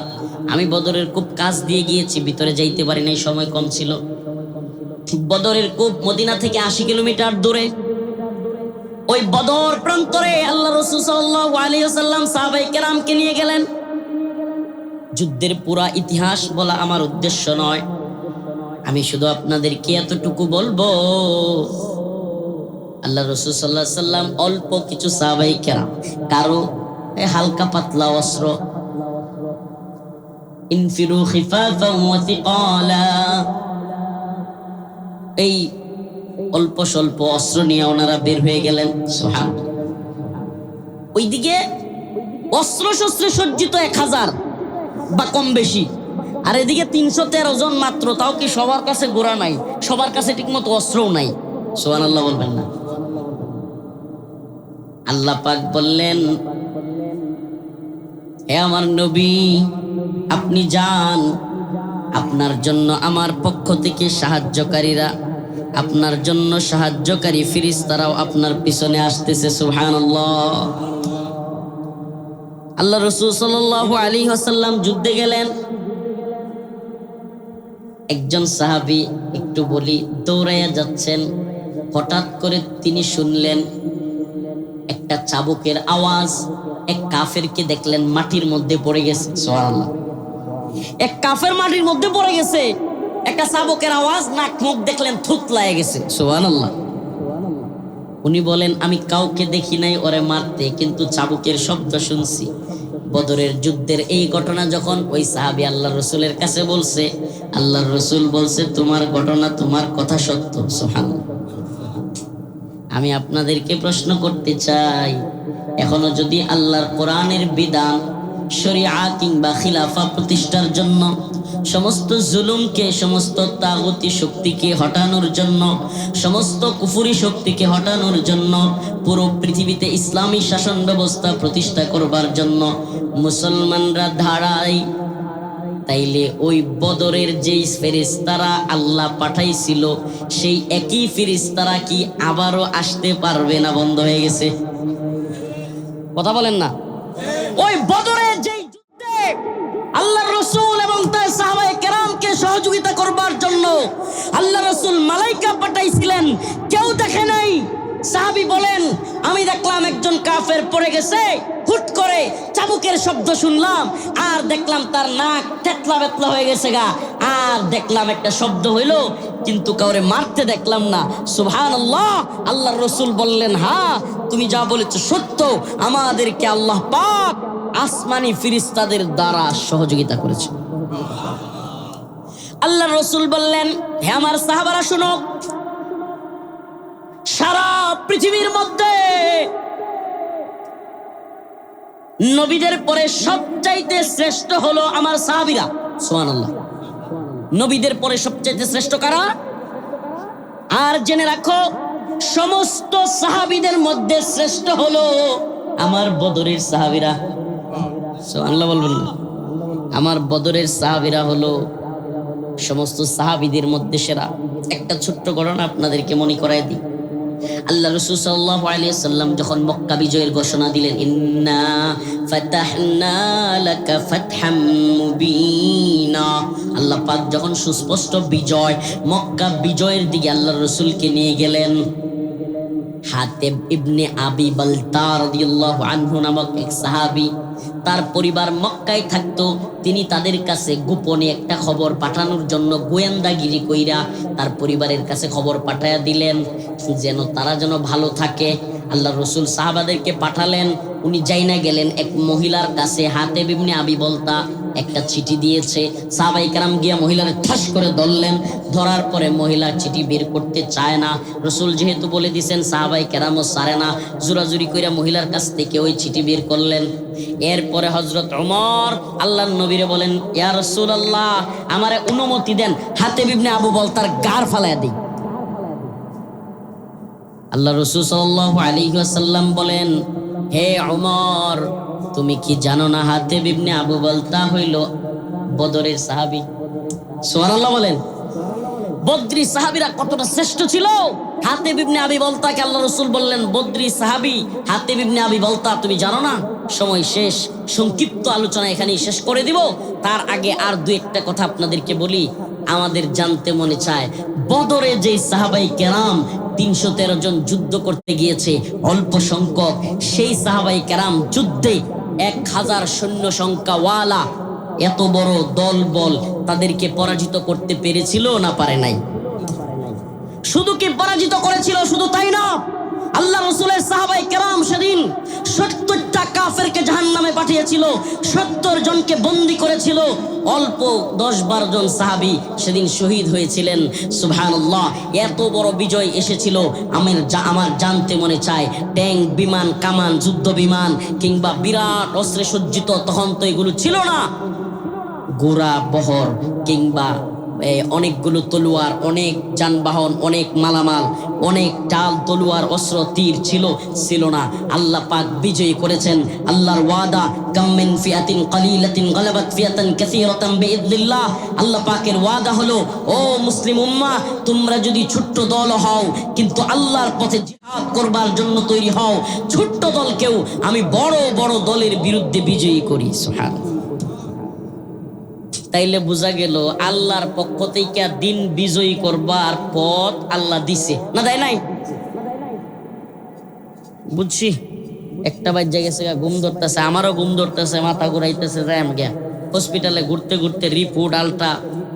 আমি বদরের খুব কাছ দিয়ে গিয়েছি, ভিতরে যাইতে পারি নাই, সময় কম ছিল। বদরের কূপ মদিনা থেকে 80 কিলোমিটার দূরে। ওই বদর প্রান্তরে আল্লাহ রাসূল সাল্লাল্লাহু আলাইহি ওয়াসাল্লাম সাহাবায়ে কেরামকে নিয়ে গেলেন। যুদ্ধের পুরা ইতিহাস বলা আমার উদ্দেশ্য নয়, আমি শুধু আপনাদেরকে এতটুকু বলবো, আল্লাহ রাসূল সাল্লাল্লাহু আলাইহি ওয়াসাল্লাম অল্প কিছু সাহাবায়ে কেরাম, কারো হালকা পাতলা অস্ত্র, ইনফিরু খিফাফান ওয়া থিকালা, এই অল্প স্বল্প অস্ত্র নিয়ে ওনারা বের হয়ে গেলেন। সুবহানাল্লাহ। ওইদিকে অস্ত্র শস্ত্রে সজ্জিত 1000 বা কম বেশি, আর এদিকে 313 জন মাত্র। তাও কি সবার কাছে ঘোড়া নাই, সবার কাছে ঠিকমতো অস্ত্রও নাই। সুবহানাল্লাহ বলবেন না? আল্লাহ পাক বললেন, হে আমার নবী, আপনি যান, আপনার জন্য আমার পক্ষ থেকে সাহায্যকারীরা আপনার জন্য সাহায্যকারী ফেরেশতারাও আপনার পিছনে আসতেছে। সুবহানাল্লাহ। আল্লাহ রাসূল সাল্লাল্লাহু আলাইহি ওয়াসাল্লাম যুদ্ধে গেলেন। একজন সাহাবী একটু বলি দৌড়াইয়া যাচ্ছেন, হঠাৎ করে তিনি শুনলেন একটা চাবুকের আওয়াজ। এক কাফেরকে দেখলেন মাটির মধ্যে পড়ে গেছে। সুবহানাল্লাহ। এক কাফের মাটির মধ্যে পড়ে গেছে, একটা চাবুকের আওয়াজ, নাক মুখ দেখলেন থুতলায় গেছে। সুবহানাল্লাহ। উনি বলেন আমি কাউকে দেখি নাই ওরে মারতে, কিন্তু চাবুকের শব্দ শুনছি। বদরের যুদ্ধের এই ঘটনা যখন ওই সাহাবী আল্লাহর রাসূলের কাছে বলছে, আল্লাহর রাসূল বলছে তোমার ঘটনা, তোমার কথা সত্য। সুবহানাল্লাহ। আমি আপনাদেরকে প্রশ্ন করতে চাই, এখনো যদি আল্লাহর কোরআনের বিধান, শরিয়া কিংবা খিলাফা প্রতিষ্ঠার জন্য, সমস্ত জুলুমকে, সমস্ত তাগুতি শক্তিকে হটানোর জন্য, সমস্ত কুফরি শক্তিকে হটানোর জন্য, পুরো পৃথিবীতে ইসলামী শাসন ব্যবস্থা প্রতিষ্ঠা করবার জন্য মুসলমানরা দাঁড়ায়, তাইলে ওই বদরের যেই ফেরেশতারা আল্লাহ পাঠাইছিল সেই একই ফেরেশতারা কি আবারও আসতে পারবে না? বন্ধ হয়ে গেছে? কথা বলেন না। ওই বদরের যেই যুদ্ধে আল্লাহর রাসূল এবং তার সাহাবায়ে কেরামকে সহযোগিতা করবার জন্য আল্লাহর রাসূল মালাইকা পাঠাইছিলেন, কেউ দেখে নাই। সাহাবী বলেন আমি দেখলাম একজন কাফের পড়ে গেছে, হুট করে চাবুকের শব্দ শুনলাম, আর দেখলাম তার নাক থেতলা বেতলা হয়ে গেছে গা, আর দেখলাম একটা শব্দ হইলো, কিন্তু কাউরে মারতে দেখলাম না। সুবহানাল্লাহ। আল্লাহর রাসূল বললেন হ্যাঁ তুমি যা বলেছো সত্য, আমাদেরকে আল্লাহ পাক আসমানি ফেরেশতাদের দ্বারা সহযোগিতা করেছে। আল্লাহর রাসূল বললেন হে আমার সাহাবারা শুনো, সারা পৃথিবীর মধ্যে নবীদের পরে সবচাইতে শ্রেষ্ঠ হলো আমার সাহাবীরা। সুবহানাল্লাহ। নবীদের পরে সবচাইতে শ্রেষ্ঠ কারা? আর জেনে রাখো সমস্ত সাহাবীদের মধ্যে শ্রেষ্ঠ হলো আমার বদরের সাহাবীরা। সুবহানাল্লাহ বলবেন না? আমার বদরের সাহাবীরা হলো সমস্ত সাহাবীদের মধ্যে সেরা। একটা ছোট্ট ঘটনা আপনাদেরকে মনে করায় দিই। আল্লাহ রাসূল সাল্লাল্লাহু আলাইহি ওয়াসাল্লাম যখন মক্কা বিজয়ের ঘোষণা দিলেন, ইন্না ফাতাহনা লাকা ফাতহাম মুবিনা, আল্লাহ পাক যখন সুস্পষ্ট বিজয়, মক্কা বিজয়ের দিকে আল্লাহর রাসূলকে নিয়ে গেলেন, হাতেব ইবনে আবি বালতা রাদিয়াল্লাহু আনহু নামক এক সাহাবী, তার পরিবার মক্কায় থাকতো। তিনি তাদের কাছে গোপনে একটা খবর পাঠানোর জন্য গোয়েন্দাগিরি কইরা তার পরিবারের কাছে খবর পাঠায়া দিলেন, যেন তারা যেন ভালো থাকে। আল্লাহ রাসূল সাহাবাদেরকে পাঠালেন, উনি যাইনা গেলেন এক মহিলার কাছে। হাতেব ইবনে আবি বালতা একটা চিঠি দিয়েছে, সাহাবায়ে কেরাম গিয়া মহিলার ঠাস করে ধরলেন। ধরার পরে মহিলা চিঠি বের করতে চায় না। রাসূল যেহেতু বলে দিয়েছেন সাহাবায়ে কেরামও ছাড়ে না, জোরাজুরি কইরা মহিলার কাছ থেকে ওই চিঠি বের করলেন। এরপরে হযরত ওমর আল্লাহর নবীরে বলেন, ইয়া রাসূলুল্লাহ আমারে অনুমতি দেন, হাতেব ইবনে আবু বালতার গার ফালায়া দিই। আল্লাহ রাসূল সাল্লাল্লাহু আলাইহি ওয়াসাল্লাম বলেন, হে ওমর তুমি কি জানো না হাতেব ইবনে আবু বালতা হইল বদরের সাহাবী? সুবহানাল্লাহ বলেন। বদরি সাহাবীরা কতটা শ্রেষ্ঠ ছিল। হাতেব ইবনে আবি বালতাকে আল্লাহ রাসূল বললেন, বদরি সাহাবী হাতেব ইবনে আবি বালতা তুমি জানো না? সময় শেষ, সংক্ষিপ্ত আলোচনা এখানেই শেষ করে দিব। তার আগে আর দুই একটা কথা আপনাদেরকে বলি, আমাদের জানতে মনে চায় বদরে যে সাহাবায়ে কেরাম ৩১৩ জন যুদ্ধ করতে গিয়েছে, অল্প সংখ্যক সেই সাহাবায়ে কেরাম যুদ্ধে ১,০০০ সৈন্য সংখ্যাওয়ালা এত বড় দল বল তাদেরকে পরাজিত করতে পেরেছিল না পারে নাই? শুধু কি পরাজিত করেছিল? শুধু তাই না, আল্লাহ রাসূলের সাহাবায়ে কেরাম সেদিন ৭০টা কাফেরকে জাহান্নামে পাঠিয়েছিল, ৭০ জনকে বন্দী করেছিল। অল্প ১০-১২ জন সাহাবী সেদিন শহীদ হয়েছিলেন। সুবহানাল্লাহ। এত বড় বিজয় এসেছিল। আমার জানতে মনে চায় ট্যাঙ্ক, বিমান, কামান, যুদ্ধ বিমান কিংবা বিরাট অস্ত্রে সজ্জিত তখন তো এগুলো ছিল না। ঘোড়া বহর কিংবা অনেকগুলো তলোয়ার, অনেক যানবাহন, অনেক মালামাল, অনেক ডাল, তলোয়ার, অস্ত্র, তীর ছিল না। আল্লাহ পাক বিজয়ী করেছেন। আল্লাহর ওয়াদা, কাম মিন ফিয়াতিন কালিলাতিন গালাবাত ফিয়াতান কাসীরাতান বিইذনিল্লাহ। আল্লাহ পাকের ওয়াদা হলো, ও মুসলিম উম্মাহ, তোমরা যদি ছোট্ট দল হও কিন্তু আল্লাহর পথে জিহাদ করবার জন্য তৈরি হও, ছোট্ট দলকেও আমি বড় বড় দলের বিরুদ্ধে বিজয়ী করি। সুবহানাল্লাহ। তাইলে বোঝা গেল আল্লাহর পক্ষ থেকে দিন বিজয়ী করবার পথ আল্লাহ দিছে, না দেয় নাই? বুঝছি। একটা বাজ্যা গেছে, ঘুম ধরতেছে, আমারও ঘুম ধরতেছে, মাথা ঘুরাইতেছে। যাই আমি গিয়া হসপিটালে ঘুরতে ঘুরতে রিপোর্ট আলটা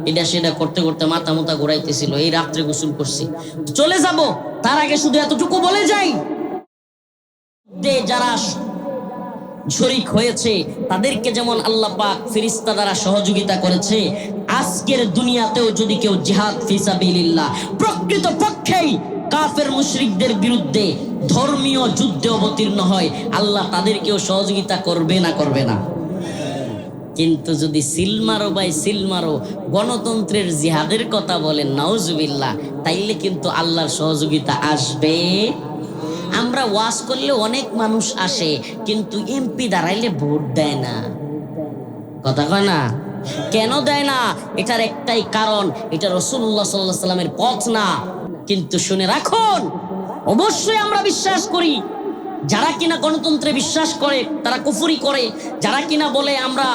এটা সেটা করতে করতে মাথা মুথা ঘুরাইতেছিল। এই রাত্রে গোসল করছি, চলে যাব। তার আগে শুধু এতটুকু বলে যাই, যারা শরীক হয়েছে তাদেরকে যেমন আল্লাহ পাক ফেরেশতা দ্বারা সহযোগিতা করেছে, আজকের দুনিয়াতেও যদি কেউ জিহাদ ফি সাবিলিল্লাহ প্রকৃত পক্ষেই কাফের মুশরিকদের বিরুদ্ধে ধর্মীয় যুদ্ধে অবতীর্ণ হয়, আল্লাহ তাদেরকেও সহযোগিতা করবে না? করবে না? কিন্তু যদি সিলমারো ভাই সিলমারো গণতন্ত্রের জিহাদের কথা বলেন, নাউজুবিল্লাহ, তাইলে কিন্তু আল্লাহর সহযোগিতা আসবে। আমরা ওয়াজ করলে অনেক মানুষ আসে, কিন্তু এমপি দাঁড়াইলে ভোট দেয় না। কথা কয় না? কেন দেয় না? এটার একটাই কারণ, এটা রাসূলুল্লাহ সাল্লাল্লাহু আলাইহি সাল্লামের পথ না। কিন্তু শুনে রাখুন, অবশ্যই আমরা বিশ্বাস করি, যারা কিনা গণতন্ত্রে বিশ্বাস করে তারা কুফরি করে, যারা কিনা বলে আমরা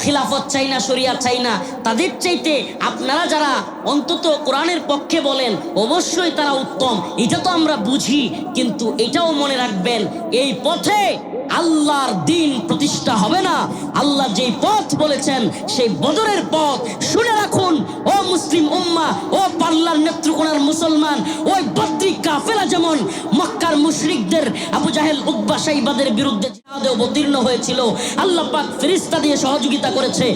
খিলাফত চাই না, শরিয়া চাই না, তাদের চাইতে আপনারা যারা অন্তত কোরআনের পক্ষে বলেন অবশ্যই তারা উত্তম, এটা তো আমরা বুঝি। কিন্তু এটাও মনে রাখবেন, এই পথে আল্লাহর দ্বীন প্রতিষ্ঠা হবে না। আল্লাহ যেই পথ বলেছেন সেই বদরের পথ। শুনে রাখুন ও মুসলিম উম্মাহ, ও পাল্লার নেত্রকোনার মুসলমান, ওই বদরি কাফেলা যেমন মক্কার মুশরিকদের আবু জাহেল, উতবা, শাইবাদের বিরুদ্ধে জিহাদে অবতীর্ণ হয়েছিল, আল্লাহ পাক ফেরেশতা দিয়ে সহযোগিতা করেছে।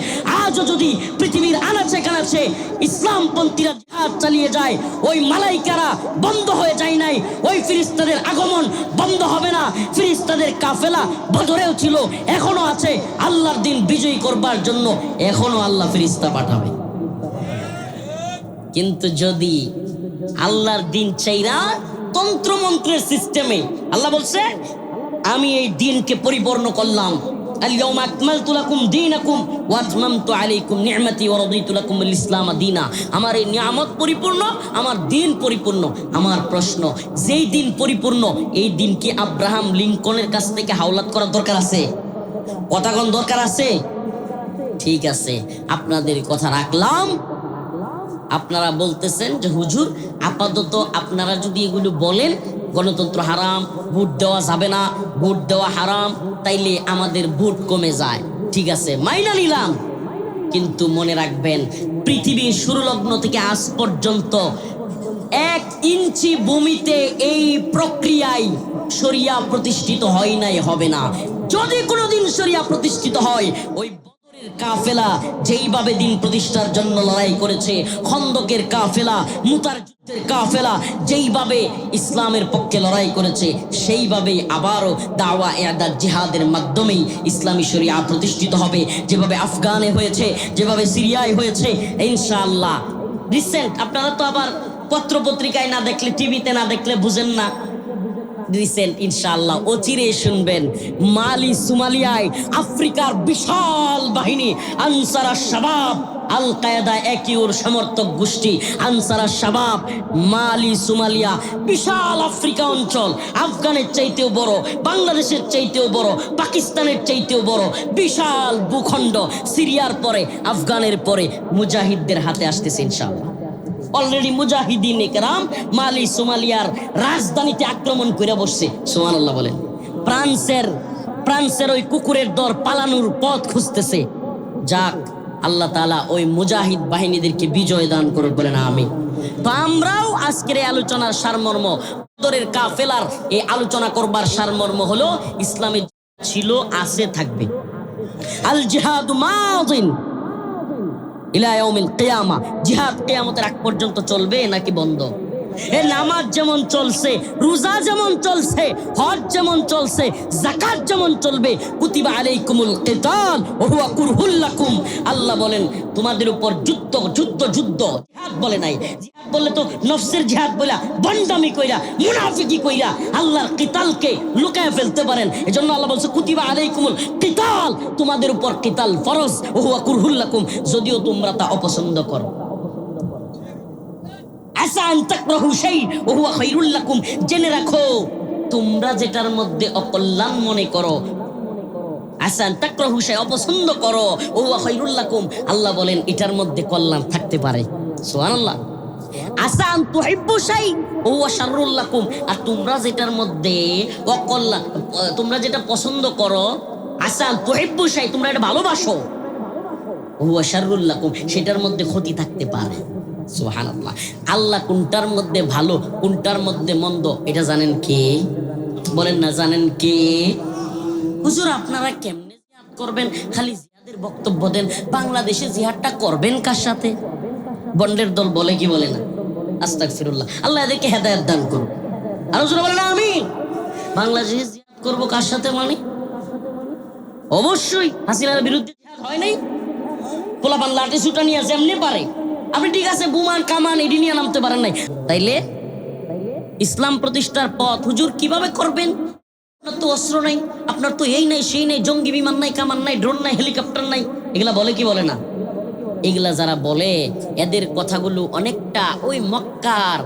আজও যদি পৃথিবীর আনাচে কানাচে ইসলামপন্থীরা জিহাদ চালিয়ে যায়, ওই মালাইকারা বন্ধ হয়ে যায় নাই, ওই ফেরেশতাদের আগমন বন্ধ হবে না। ফেরেশতাদের কাফেলা বদরেও ছিল, এখনো আছে। আল্লাহর দ্বীন বিজয়ী করবার জন্য এখনো আল্লাহ ফেরেশতা পাঠাবে। কিন্তু যদি আল্লাহর দ্বীন চাইরা তন্ত্রমন্ত্রের সিস্টেমে, আল্লাহ বলছে আমি এই দ্বীনকে পরিপূর্ণ করলাম, আল-ইয়াওমা আকমালতু লাকুম দীনাকুম ওয়া আতমামতু আলাইকুম নি'মাতি ওয়া রাদিতু লাকুমুল ইসলাম দীনা। আমার এই নিয়ামত পরিপূর্ণ, আমার দ্বীন পরিপূর্ণ। আমার প্রশ্ন, যেই দ্বীন পরিপূর্ণ, এই দ্বীন কি আব্রাহাম লিঙ্কনের কাছ থেকে হাওলাত করার দরকার আছে? কথা কোন দরকার আছে? ঠিক আছে, আপনাদের কথা রাখলাম। আপনারা বলতেছেন যে হুজুর আপাতত আপনারা যদি এগুলো বলেন গণতন্ত্র হারাম, ভোট দেওয়া যাবে না, ভোট দেওয়া হারাম, তাইলে আমাদের ভোট কমে যায়। ঠিক আছে, মাইনা নিলাম। কিন্তু মনে রাখবেন, পৃথিবীর শুরু লগ্ন থেকে আজ পর্যন্ত 1 ইঞ্চি ভূমিতে এই প্রক্রিয়ায় শরিয়া প্রতিষ্ঠিত হয় নাই, হবে না। যদি কোনোদিন শরিয়া প্রতিষ্ঠিত হয়, ওই কাফেলা যেইভাবে দিন প্রতিষ্ঠার জন্য লড়াই করেছে, খন্দকের কাফেলা, মুতার যুদ্ধের কাফেলা যেইভাবে ইসলামের পক্ষে লড়াই করেছে, সেইভাবেই আবারও দাওয়া ইআদাত জিহাদের মাধ্যমেই ইসলামী শরিয়া প্রতিষ্ঠিত হবে। যেভাবে আফগানে হয়েছে, যেভাবে সিরিয়ায় হয়েছে, ইনশাআল্লাহ। রিসেন্ট আপনারা তো আবার পত্র পত্রিকায় না দেখলে, টিভিতে না দেখলে বুঝেন না। রিসেন্ট ইনশাআল্লাহ অচিরে শুনবেন, মালি সোমালিয়ায় আফ্রিকার বিশাল বাহিনী আনসার শাবাব, আল কায়দা একই ওর সমর্থক গোষ্ঠী আনসার শাবাব, মালি সোমালিয়া, বিশাল আফ্রিকা অঞ্চল, আফগানের চাইতেও বড়, বাংলাদেশের চাইতেও বড়, পাকিস্তানের চাইতেও বড়, বিশাল ভূখণ্ড। সিরিয়ার পরে, আফগানের পরে মুজাহিদদের হাতে আসতেছে ইনশাআল্লাহ। অলরেডি মুজাহিদিন একরাম মালি সোমালিয়ার রাজধানীতে আক্রমণ করে বসছে। সুবহানাল্লাহ বলেন। ফ্রান্সের ওই কুকুরের দল পালানোর পথ খুঁজতেছে। যাক, আল্লাহ তাআলা ওই মুজাহিদ বাহিনীদেরকে বিজয় দান করুক, বলেন আমিন। তো আমরাও আজকের এই আলোচনার সারমর্ম, বদরের কাফেলার এই আলোচনা করবার সারমর্ম হলো ইসলামে ছিল, আছে, থাকবে। আল জিহাদু মাদিন ইলা ইয়াউমিল কিয়ামা। জিহাদ কিয়ামতের আগ পর্যন্ত চলবে নাকি বন্ধ? এ নামাজ যেমন চলছে, রোজা যেমন চলছে, হজ যেমন চলছে, যাকাত যেমন চলবে, কুতিবা আলাইকুমুল কিতাল ওয়া হুয়া কুরহুল লাকুম। আল্লাহ বলেন তোমাদের উপর যুদ্ধ যুদ্ধ যুদ্ধ, জিহাদ বলে নাই। জিহাদ বললে তো নফসের জিহাদ বইলা, বন্ডামি কইরা, মুনাফিকি কইরা আল্লাহর কিতালকে লুকায় ফেলতে পারেন। এজন্য আল্লাহ বলছে কুতিবা আলাইকুমুল কিতাল, তোমাদের উপর কিতাল ফরজ, ওয়া হুয়া কুরহুল লাকুম, যদিও তোমরা তা অপছন্দ করো। আসা আন তাকরাহু শাই'আন ওয়া হুয়া খায়রুল লাকুম, জেনে রাখো তোমরা যেটার মধ্যে অকল্যাণ মনে করো, আসা আন তাকরাহু শাই'আন, অপছন্দ করো, ওয়া হুয়া খায়রুল লাকুম, আল্লাহ বলেন এটার মধ্যে কল্যাণ থাকতে পারে। সুবহানাল্লাহ। আসা আন তুহিব্বু শাই'আন ওয়া হুয়া শাররুল লাকুম, আর তোমরা যেটার মধ্যে অকল্যাণ, তোমরা যেটা পছন্দ করো, আসা আন তুহিব্বু শাই'আন, তোমরা এটা ভালোবাসো, ওয়া হুয়া শাররুল লাকুম, সেটার মধ্যে ক্ষতি থাকতে পারে। সুবহানাল্লাহ। আল্লাহ কোনটার মধ্যে ভালো, কোনটার মধ্যে মন্দ, এটা জানেন কে? বলেন না, জানেন কে? হুজুর আপনারা কেমনে জিহাদ করবেন? খালি জিহাদের বক্তব্য দেন। বাংলাদেশে জিহাদটা করবেন কার সাথে? বন্ডের দল বলে কি বলে না? আস্তাগফিরুল্লাহ। আল্লাহ এদেরকে হেদায়েত দান করুন। আর হুজুর বলেন আমিন। বাংলাদেশে জিহাদ করব কার সাথে? মানে অবশ্যই হাসিনার বিরুদ্ধে জিহাদ হয় নাই? পোলাপান লাঠি ছুটা নিয়ে যেমনি পারে, আপনি ঠিক আছে বুমান কামান এডি নিয়ে নামতে পারেন নাই, তাইলে ইসলাম প্রতিষ্ঠার পথ হুজুর কিভাবে করবেন? আপনার তো অস্ত্র নাই, আপনার তো এই নাই সেই নাই, জঙ্গি বিমান নাই, কামান নাই, ড্রোন নাই, হেলিকপ্টার নাই, এগুলা বলে কি বলে না? এগুলা যারা বলে এদের কথাগুলো অনেকটা ওই মক্কার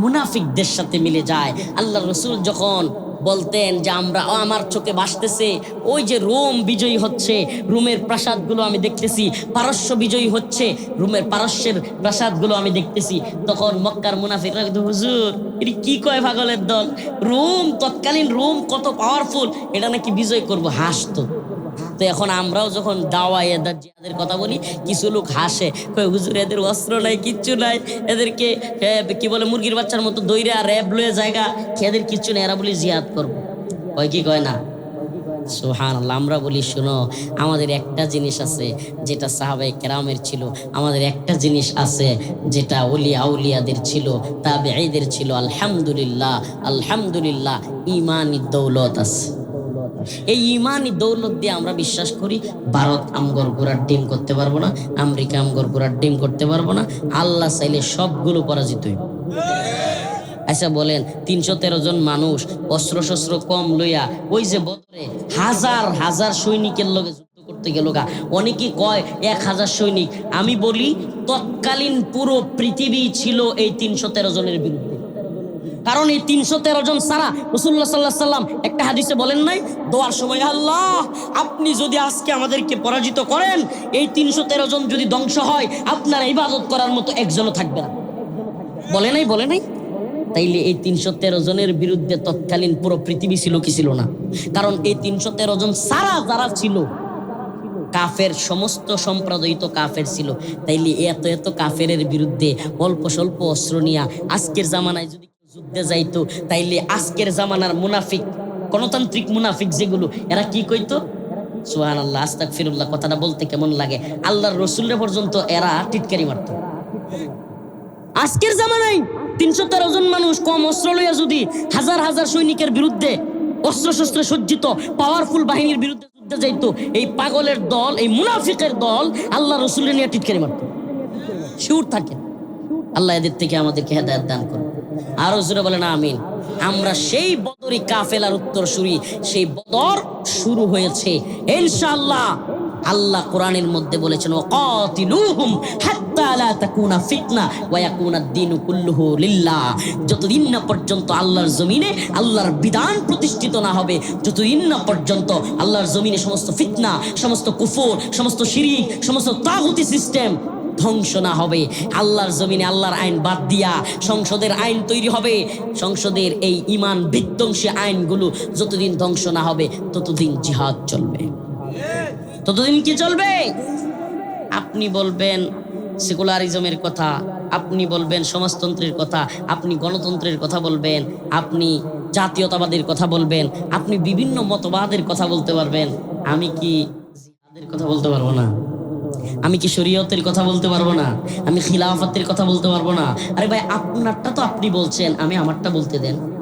মুনাফিকদের সাথে মিলে যায়। আল্লাহ রসুল যখন বলতেন যে আমরা, আমার চোখে ভাসতেছে ওই যে রোম বিজয়ী হচ্ছে, রোমের প্রাসাদগুলো আমি দেখতেছি, পারস্য বিজয়ী হচ্ছে, রোমের পারস্যের প্রাসাদগুলো আমি দেখতেছি, তখন মক্কার মুনাফিকরা কিন্তু হুজুর এটি কি কয় পাগলের দল, রোম, তৎকালীন রোম কত পাওয়ারফুল, এটা নাকি বিজয় করব, হাসতো। তো এখন আমরাও যখন দাওয়ায় জিহাদের কথা বলি, কিছু লোক হাসে, কয় হুজুর এদের অস্ত্র নাই, কিচ্ছু নাই, এদেরকে কি বলে মুরগির বাচ্চার মতো দইরা র্যাব লয়ে জায়গা, এদের কিচ্ছু নেই, এরা বলি জিহাদ করবো। কয় কি কয় না? সুবহানাল্লাহ। আমরা বলি শোনো, আমাদের একটা জিনিস আছে যেটা সাহাবায়ে কেরামের ছিল, আমাদের একটা জিনিস আছে যেটা ওলিয়া আউলিয়াদের ছিল, তাবেঈদের ছিল। আলহামদুলিল্লাহ, আলহামদুলিল্লাহ, ঈমানি দৌলত আছে। এই ঈমানি দৌলত দিয়ে আমরা বিশ্বাস করি ভারত আমগর গোড়ার ডিম করতে পারবো না, আমেরিকা আমগর গোড়ার ডিম করতে পারবো না, আল্লাহ চাইলে সবগুলো পরাজিত হইব। আচ্ছা বলেন, ৩১৩ জন মানুষ অস্ত্র শস্ত্র কম লইয়া ওই যে বদরে হাজার হাজার সৈনিকের লগে যুদ্ধ করতে গেল গা, অনেকেই কয় ১,০০০ সৈনিক। আমি বলি তৎকালীন পুরো পৃথিবী ছিল এই ৩১৩ জনের বিরুদ্ধে। কারণ এই ৩১৩ জন ছাড়া রাসূলুল্লাহ সাল্লাল্লাহু আলাইহি সাল্লাম একটা হাদিসে বলেন নাই দোয়ার সময়, আল্লাহ আপনি যদি আজকে আমাদেরকে পরাজিত করেন, এই ৩১৩ জন যদি ধ্বংস হয়, আপনার ইবাদত করার মতো একজনও থাকবে না। বলে নাই? বলে নাই? তাইলে এই ৩১৩ জনের বিরুদ্ধে তৎকালীন পুরো পৃথিবী ছিল কি ছিল না? কারণ এই ৩১৩ জন সারা যারা ছিল কাফের, সমস্ত সম্প্রদায় তো কাফের ছিল। তাইলে এত এত কাফেরের বিরুদ্ধে অল্প স্বল্প অস্ত্র নিয়ে আজকের জামানায় যদি যুদ্ধে যাইতো, তাইলে আজকের জামানার মুনাফিক, গণতান্ত্রিক মুনাফিক যেগুলো, এরা কি কইতো? সুবহানাল্লাহ, আস্তাগফিরুল্লাহ। কথাটা বলতে কেমন লাগে, আল্লাহর রাসূলের পর্যন্ত এরা টিটকারি মারতো। আজকের জামানায় ৩১৩ জন মানুষ কম অস্ত্র লইয়া যদি হাজার হাজার সৈনিকের বিরুদ্ধে, অস্ত্র শস্ত্রে সজ্জিত পাওয়ারফুল বাহিনীর বিরুদ্ধে যুদ্ধে যাইতো, এই পাগলের দল, এই মুনাফিকের দল আল্লাহ রাসূলের নিয়ে টিটকারি মারতো। শিউর থাকে। আল্লাহ এদের থেকে আমাদেরকে হেদায়েত দান করুন। আরো জোরে বলেন আমিন। আমরা সেই বদরি কাফেলার উত্তরসূরি, সেই বদর শুরু হয়েছে ইনশাআল্লাহ। আল্লাহ কোরআনের মধ্যে বলেছেন ওয়াকাতিলুহুম হাত্তা লা তাকুনা ফিতনা ওয়া ইয়াকুনাদ দীনু কুল্লুহু লিল্লাহ। যতদিন না পর্যন্ত আল্লাহর জমিনে আল্লাহর বিধান প্রতিষ্ঠিত না হবে, যতদিন না পর্যন্ত আল্লাহর জমিনে সমস্ত ফিতনা, সমস্ত কুফর, সমস্ত শিরিক, সমস্ত তাগুতি সিস্টেম ধ্বংস না হবে, আল্লাহর জমিনে আল্লাহর আইন বাদ দিয়া সংসদের আইন তৈরি হবে, সংসদের এই ঈমান বিধ্বংসী আইনগুলো যতদিন ধ্বংস না হবে ততদিন জিহাদ চলবে। ততদিন কি চলবে? আপনি বলবেন সেকুলারিজমের কথা, আপনি বলবেন সমাজতন্ত্রের কথা, আপনি গণতন্ত্রের কথা বলবেন, আপনি জাতীয়তাবাদের কথা বলবেন, আপনি বিভিন্ন মতবাদের কথা বলতে পারবেন, আমি কি জিহাদের কথা বলতে পারবো না? আমি কি শরীয়তের কথা বলতে পারবো না? আমি খিলাফতের কথা বলতে পারবো না? আরে ভাই, আপনারটা তো আপনি বলছেন, আমি আমারটা বলতে দেন।